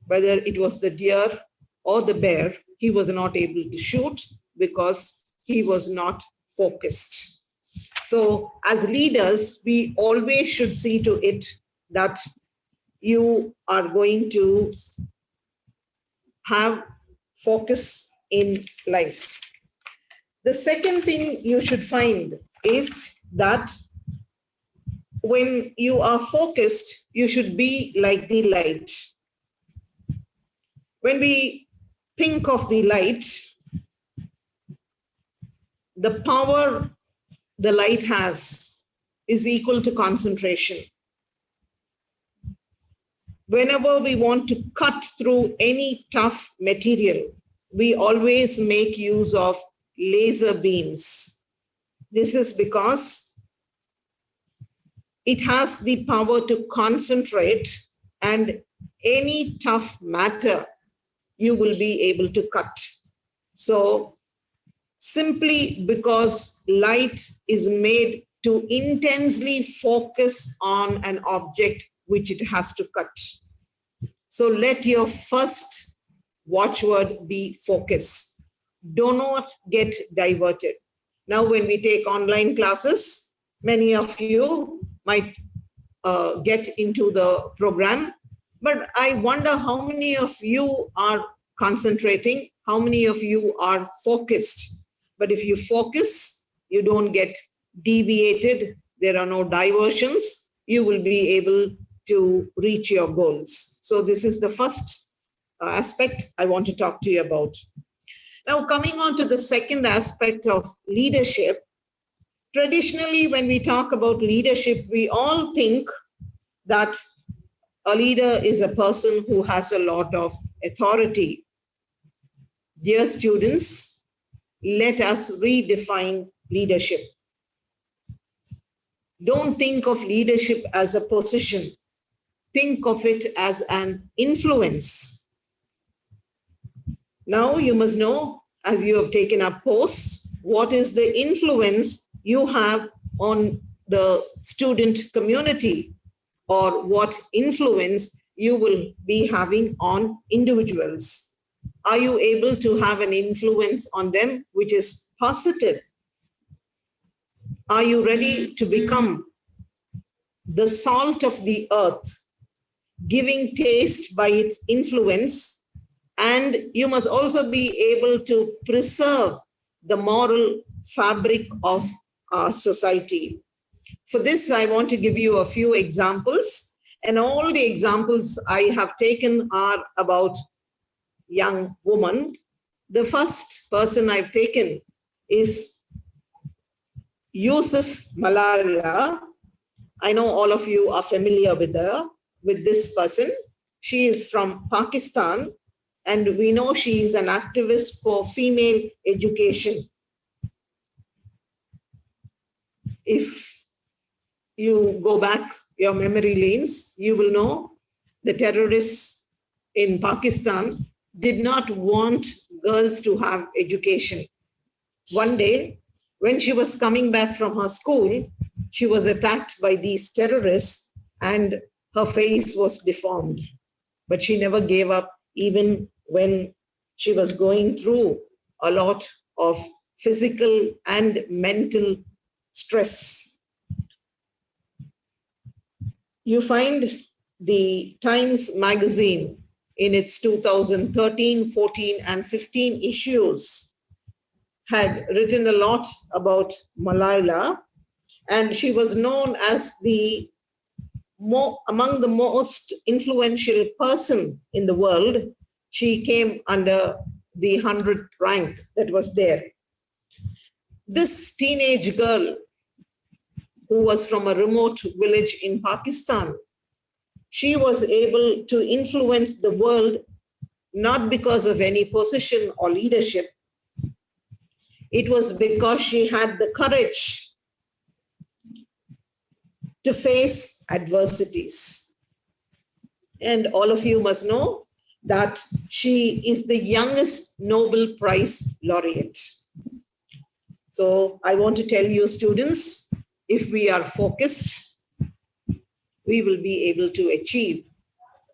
whether it was the deer or the bear, he was not able to shoot because he was not focused. So as leaders, we always should see to it that you are going to have focus in life. The second thing you should find is that when you are focused, you should be like the light. When we think of the light, the power the light has is equal to concentration. Whenever we want to cut through any tough material, we always make use of laser beams. This is because it has the power to concentrate, and any tough matter you will be able to cut. So simply because light is made to intensely focus on an object which it has to cut. So let your first watchword be focus. Do not get diverted. Now, when we take online classes, many of you might get into the program, but I wonder how many of you are concentrating, how many of you are focused. But if you focus, you don't get deviated, there are no diversions, you will be able to reach your goals. So this is the first aspect I want to talk to you about. Now, coming on to the second aspect of leadership, traditionally, when we talk about leadership, we all think that a leader is a person who has a lot of authority. Dear students, let us redefine leadership. Don't think of leadership as a position. Think of it as an influence. Now you must know, as you have taken up posts, what is the influence you have on the student community, or what influence you will be having on individuals. Are you able to have an influence on them which is positive? Are you ready to become the salt of the earth, giving taste by its influence? And you must also be able to preserve the moral fabric of our society. For this, I want to give you a few examples. And all the examples I have taken are about young women. The first person I've taken is Yusuf Malala. I know all of you are familiar with her, with this person. She is from Pakistan, and we know she is an activist for female education. If you go back your memory lanes, you will know the terrorists in Pakistan did not want girls to have education. One day, when she was coming back from her school, she was attacked by these terrorists and her face was deformed. But she never gave up, even when she was going through a lot of physical and mental stress. You find the Times magazine in its 2013, 14, and 15 issues had written a lot about Malala, and she was known as among the most influential person in the world. She came under the 100th rank that was there. This teenage girl, who was from a remote village in Pakistan, she was able to influence the world not because of any position or leadership. It was because she had the courage to face adversities. And all of you must know that she is the youngest Nobel Prize laureate. So I want to tell you, students, if we are focused, we will be able to achieve.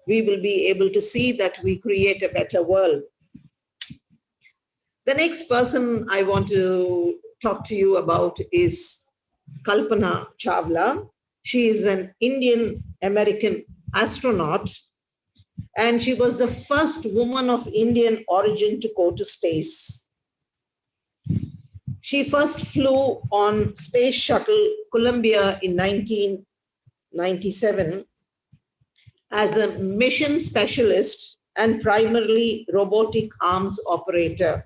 We will be able to see that we create a better world. The next person I want to talk to you about is Kalpana Chawla. She is an Indian American astronaut, and she was the first woman of Indian origin to go to space. She first flew on Space Shuttle Columbia in 1997 as a mission specialist and primarily robotic arms operator.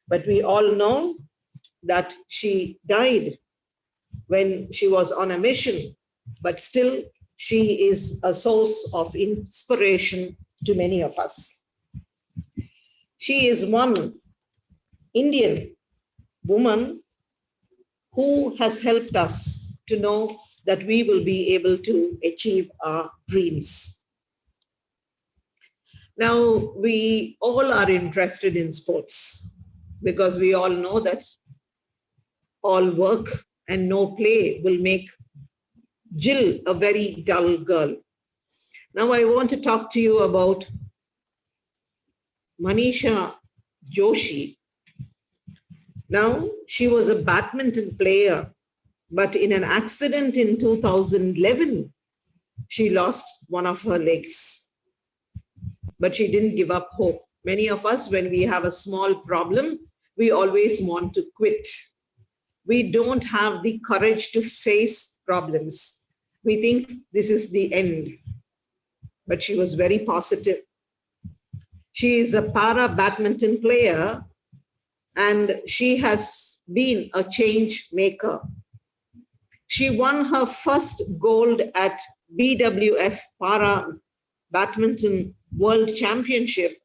But we all know that she died when she was on a mission, but still she is a source of inspiration to many of us. She is one Indian woman who has helped us to know that we will be able to achieve our dreams. Now, we all are interested in sports because we all know that all work and no play will make Jill a very dull girl. Now, I want to talk to you about Manisha Joshi. Now, she was a badminton player, but in an accident in 2011, she lost one of her legs. But she didn't give up hope. Many of us, when we have a small problem, we always want to quit. We don't have the courage to face problems. We think this is the end. But she was very positive. She is a para badminton player, and she has been a change maker. She won her first gold at BWF Para Badminton World Championship,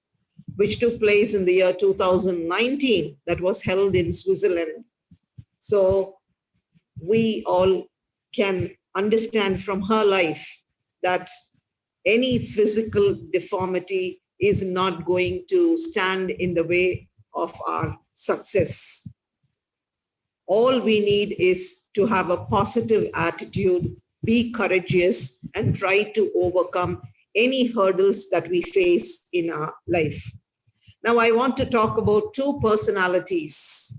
which took place in the year 2019, that was held in Switzerland. So we all can understand from her life that any physical deformity is not going to stand in the way of our success. All we need is to have a positive attitude, be courageous, and try to overcome any hurdles that we face in our life. Now, I want to talk about two personalities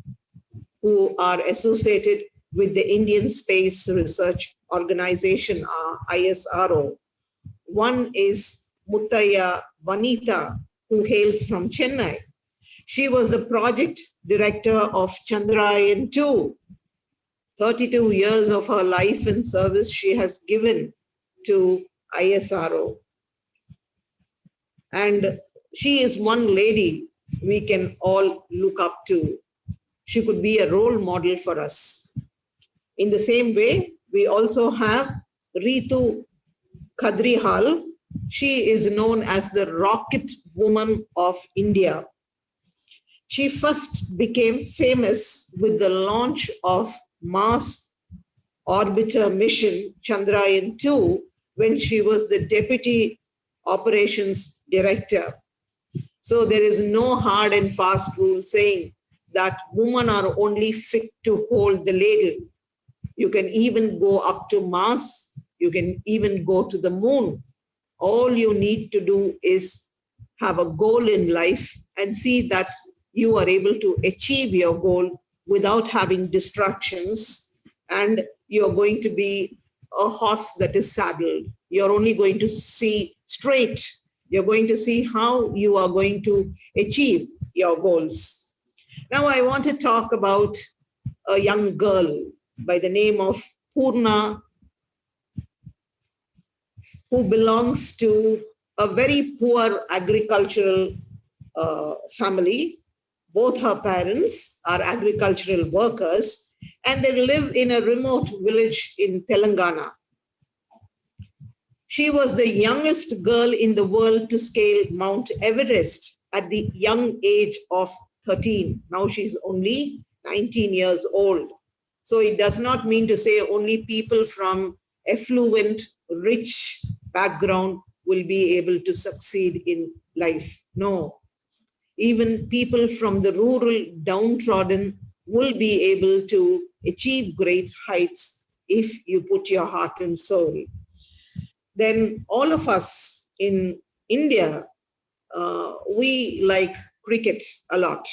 who are associated with the Indian Space Research Organization, ISRO. One is Muttaya Vanitha, who hails from Chennai. She was the project director of Chandrayaan-2. 32 years of her life and service she has given to ISRO. And she is one lady we can all look up to. She could be a role model for us. In the same way, we also have Ritu Kadrihal. She is known as the Rocket Woman of India. She first became famous with the launch of Mars orbiter mission Chandrayaan-2 when she was the deputy operations director. So there is no hard and fast rule saying that women are only fit to hold the ladle. You can even go up to Mars. You can even go to the moon. All you need to do is have a goal in life and see that you are able to achieve your goal without having distractions, and you're going to be a horse that is saddled. You're only going to see straight. You're going to see how you are going to achieve your goals. Now, I want to talk about a young girl by the name of Purna, who belongs to a very poor agricultural family. Both her parents are agricultural workers, and they live in a remote village in Telangana. She was the youngest girl in the world to scale Mount Everest at the young age of 13. Now she's only 19 years old. So it does not mean to say only people from affluent, rich background will be able to succeed in life. No, even people from the rural downtrodden will be able to achieve great heights if you put your heart and soul. Then all of us in India, we like cricket a lot.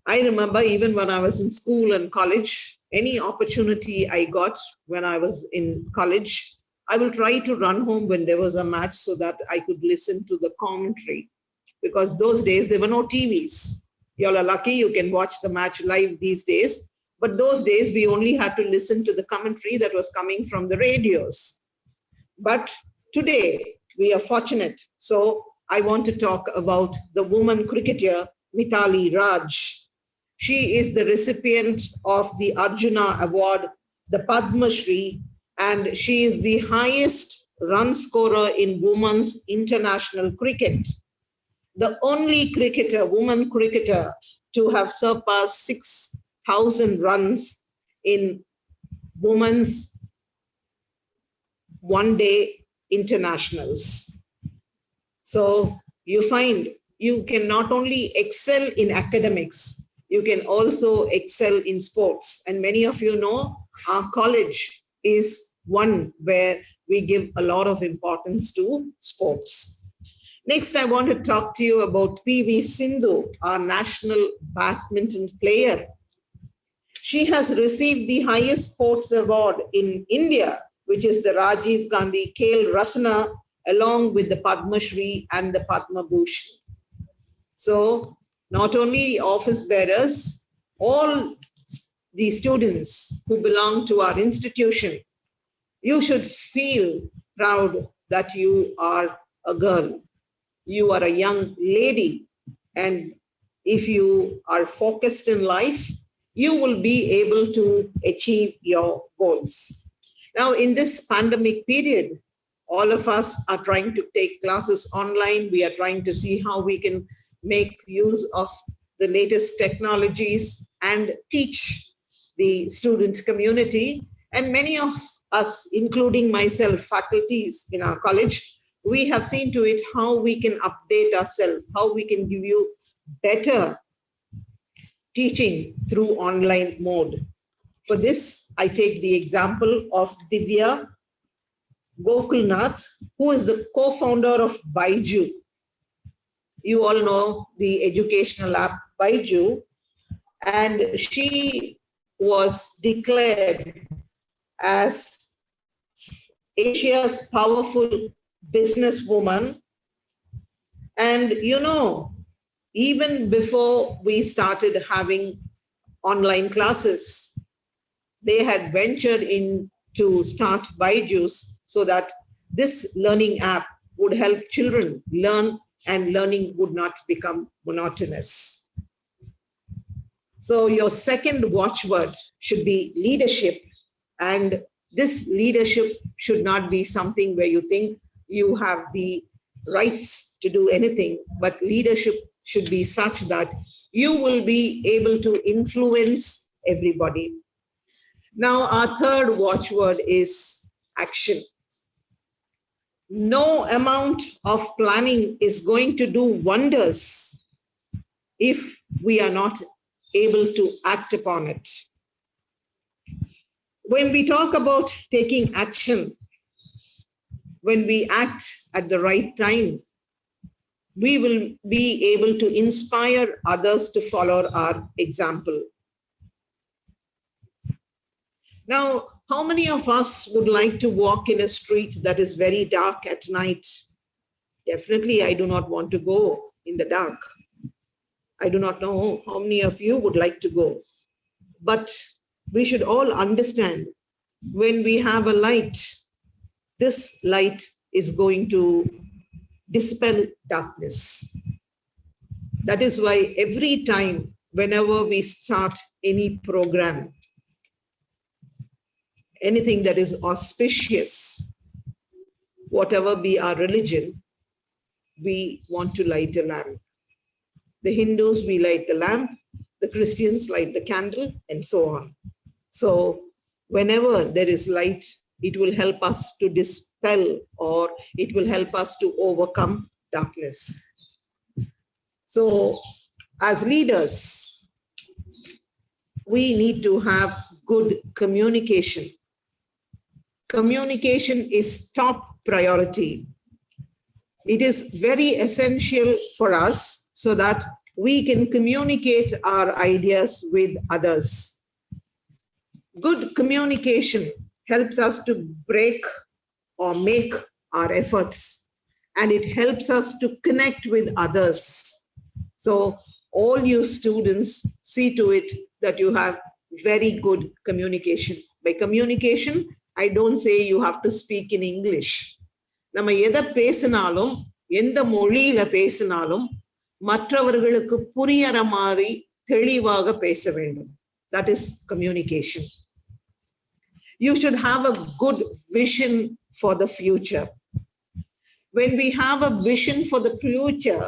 I remember even when I was in school and college, any opportunity I got when I was in college, I will try to run home when there was a match so that I could listen to the commentary. Because those days there were no TVs. You all are lucky you can watch the match live these days. But those days we only had to listen to the commentary that was coming from the radios. But today we are fortunate. So I want to talk about the woman cricketer, Mithali Raj. She is the recipient of the Arjuna Award, the Padma Shri, and she is the highest run scorer in women's international cricket. The only cricketer, woman cricketer, to have surpassed 6,000 runs in women's one-day internationals. So you find you can not only excel in academics, you can also excel in sports. And many of you know our college is one where we give a lot of importance to sports. Next, I want to talk to you about P.V. Sindhu, our national badminton player. She has received the highest sports award in India, which is the Rajiv Gandhi Khel Ratna, along with the Padma Shri and the Padma Bhushan. So not only office bearers, all the students who belong to our institution, you should feel proud that you are a girl. You are a young lady. And if you are focused in life, you will be able to achieve your goals. Now, in this pandemic period, all of us are trying to take classes online. We are trying to see how we can make use of the latest technologies and teach the student community. And many of us, including myself, faculties in our college, we have seen to it how we can update ourselves, how we can give you better teaching through online mode. For this, I take the example of Divya Gokulnath, who is the co-founder of Baiju. You all know the educational app Baiju, and she was declared as Asia's powerful businesswoman. And you know, even before we started having online classes, they had ventured in to start Byju's so that this learning app would help children learn and learning would not become monotonous. So your second watchword should be leadership. And this leadership should not be something where you think you have the rights to do anything, but leadership should be such that you will be able to influence everybody. Now, our third watchword is action. No amount of planning is going to do wonders if we are not able to act upon it. When we talk about taking action, when we act at the right time, we will be able to inspire others to follow our example. Now, how many of us would like to walk in a street that is very dark at night? Definitely, I do not want to go in the dark. I do not know how many of you would like to go. But we should all understand when we have a light, this light is going to dispel darkness. That is why every time, whenever we start any program, anything that is auspicious, whatever be our religion, we want to light a lamp. The Hindus, we light the lamp. the Christians light the candle, and so on. So whenever there is light, it will help us to dispel, or it will help us to overcome darkness. So as leaders, we need to have good communication. Communication is top priority. It is very essential for us so that we can communicate our ideas with others. Good communication helps us to break or make our efforts, and it helps us to connect with others. So all you students, see to it that you have very good communication. By communication, I don't say you have to speak in English. நம்ம எதை பேசினாலும், எந்த மொழியில பேசினாலும் மற்றவர்களுக்கு புரியற மாதிரி தெளிவாக பேச வேண்டும். That is communication. You should have a good vision for the future. When we have a vision for the future,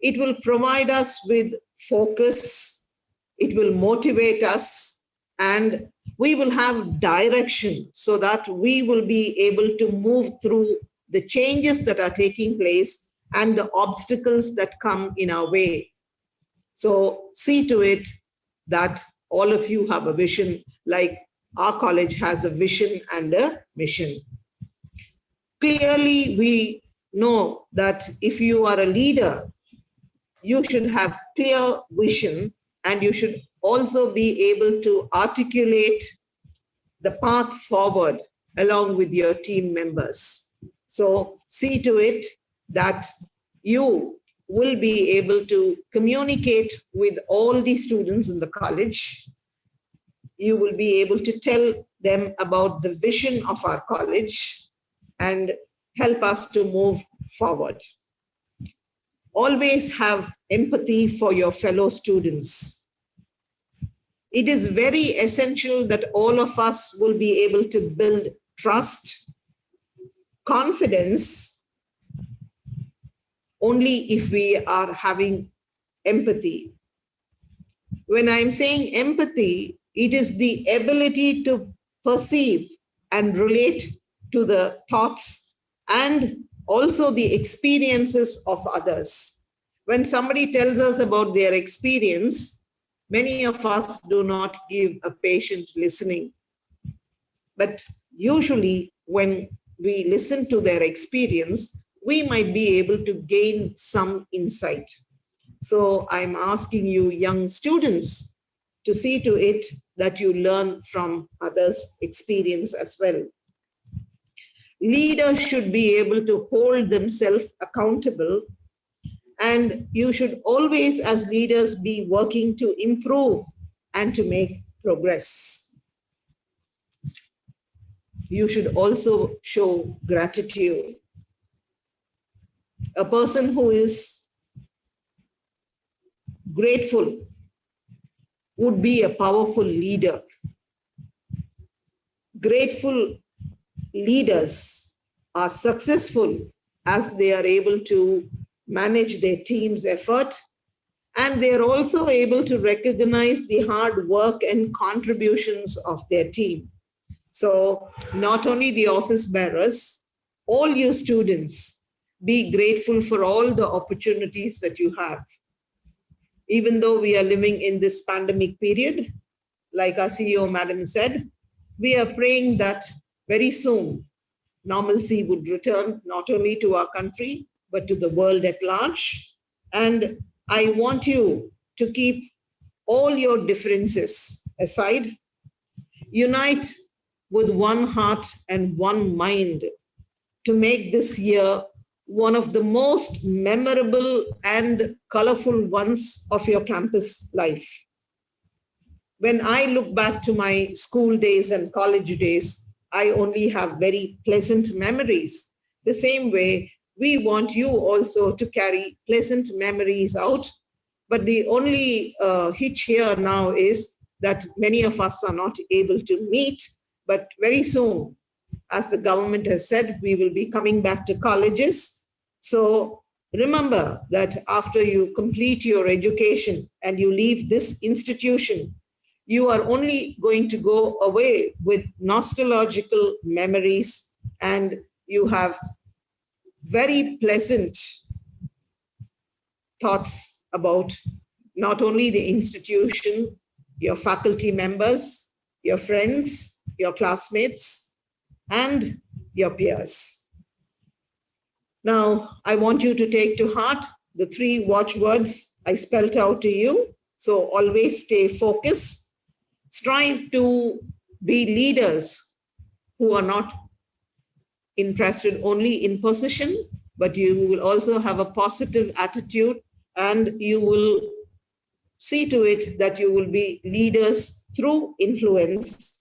it will provide us with focus, it will motivate us, and we will have direction so that we will be able to move through the changes that are taking place and the obstacles that come in our way. So see to it that all of you have a vision, like our college has a vision and a mission. Clearly, we know that if you are a leader, you should have clear vision, and you should also be able to articulate the path forward along with your team members. So see to it that you will be able to communicate with all the students in the college. You will be able to tell them about the vision of our college and help us to move forward. Always have empathy for your fellow students. It is very essential that all of us will be able to build trust, confidence, only if we are having empathy. When I'm saying empathy, it is the ability to perceive and relate to the thoughts and also the experiences of others. When somebody tells us about their experience, many of us do not give a patient listening. But usually when we listen to their experience, we might be able to gain some insight. So I'm asking you, young students, to see to it that you learn from others' experience as well. Leaders should be able to hold themselves accountable, and you should always, as leaders, be working to improve and to make progress. You should also show gratitude. A person who is grateful would be a powerful leader. Grateful leaders are successful as they are able to manage their team's effort, and they are also able to recognize the hard work and contributions of their team. So not only the office bearers, all you students, be grateful for all the opportunities that you have. Even though we are living in this pandemic period, like our CEO madam said, we are praying that very soon normalcy would return not only to our country, but to the world at large. And I want you to keep all your differences aside, unite with one heart and one mind to make this year one of the most memorable and colorful ones of your campus life. When I look back to my school days and college days, I only have very pleasant memories. The same way, we want you also to carry pleasant memories out. But the only hitch here now is that many of us are not able to meet, but very soon, as the government has said, we will be coming back to colleges. So Remember that after you complete your education and you leave this institution, you are only going to go away with nostalgical memories, and you have very pleasant thoughts about not only the institution, your faculty members, your friends, your classmates, and your peers. Now, I want you to take to heart the 3 watchwords I spelled out to you. So always stay focused. Strive to be leaders who are not interested only in position, but you will also have a positive attitude, and you will see to it that you will be leaders through influence,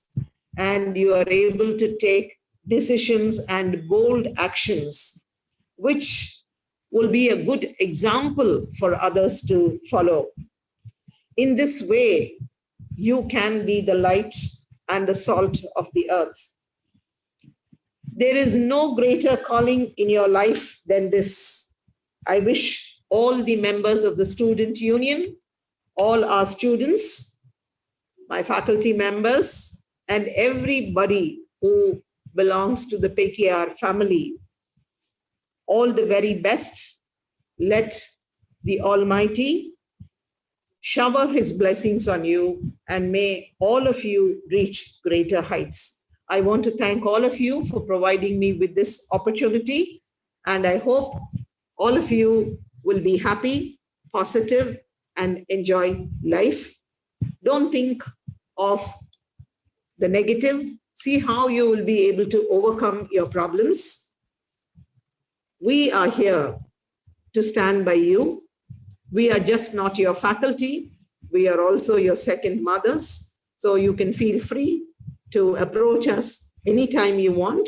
and you are able to take decisions and bold actions which will be a good example for others to follow. In this way, you can be the light and the salt of the earth. There is no greater calling in your life than this. I wish all the members of the Student Union, all our students, my faculty members, and everybody who belongs to the P.K.R family all the very best. Let the Almighty shower his blessings on you, and may all of you reach greater heights. I want to thank all of you for providing me with this opportunity, and I hope all of you will be happy, positive, and enjoy life. Don't think of the negative. See how you will be able to overcome your problems. We are here to stand by you. We are just not your faculty. We are also your second mothers. So you can feel free to approach us anytime you want.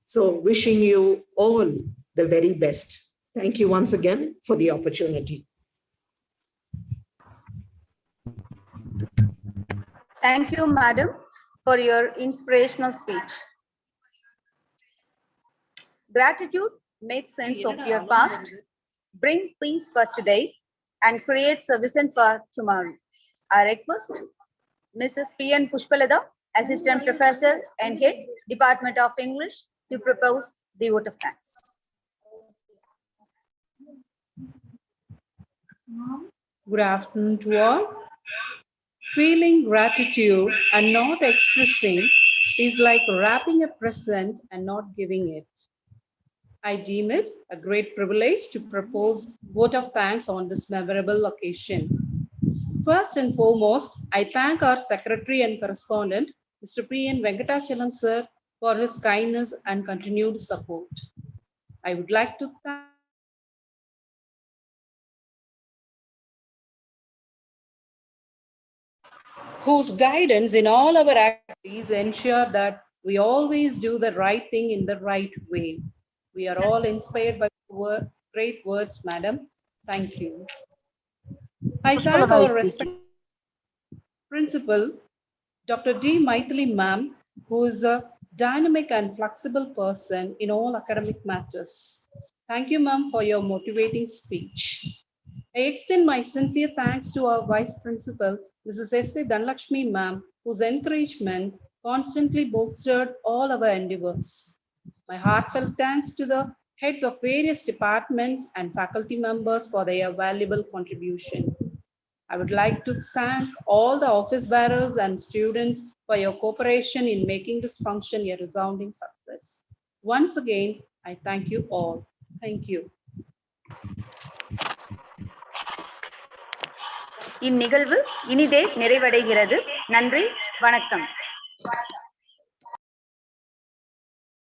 So wishing you all the very best. Thank you once again for the opportunity. Thank you, madam, for your inspirational speech. Gratitude makes sense of your past, bring peace for today, and creates a vision for tomorrow. I request Mrs. P.N. Pushpalada, Assistant Professor and Head, Department of English, to propose the vote of thanks. Good afternoon to all. Feeling gratitude and not expressing is like wrapping a present and not giving it. I deem it a great privilege to propose vote of thanks on this memorable occasion. First and foremost, I thank our Secretary and Correspondent, Mr. P.N. Venkatachalam sir, for his kindness and continued support. I would like to thank whose guidance in all our activities ensure that we always do the right thing in the right way. We are all inspired by great words, madam. Thank you. I thank our respected principal, Dr. D. Maithili ma'am, who is a dynamic and flexible person in all academic matters. Thank you, ma'am, for your motivating speech. I extend my sincere thanks to our Vice Principal, Mrs. S.A. Dhanlakshmi ma'am, whose encouragement constantly bolstered all our endeavors. My heartfelt thanks to the heads of various departments and faculty members for their valuable contribution. I would like to thank all the office bearers and students for your cooperation in making this function a resounding success. Once again, I thank you all. Thank you. இந்நிகழ்வு இனிதே நிறைவடைகிறது. நன்றி, வணக்கம்.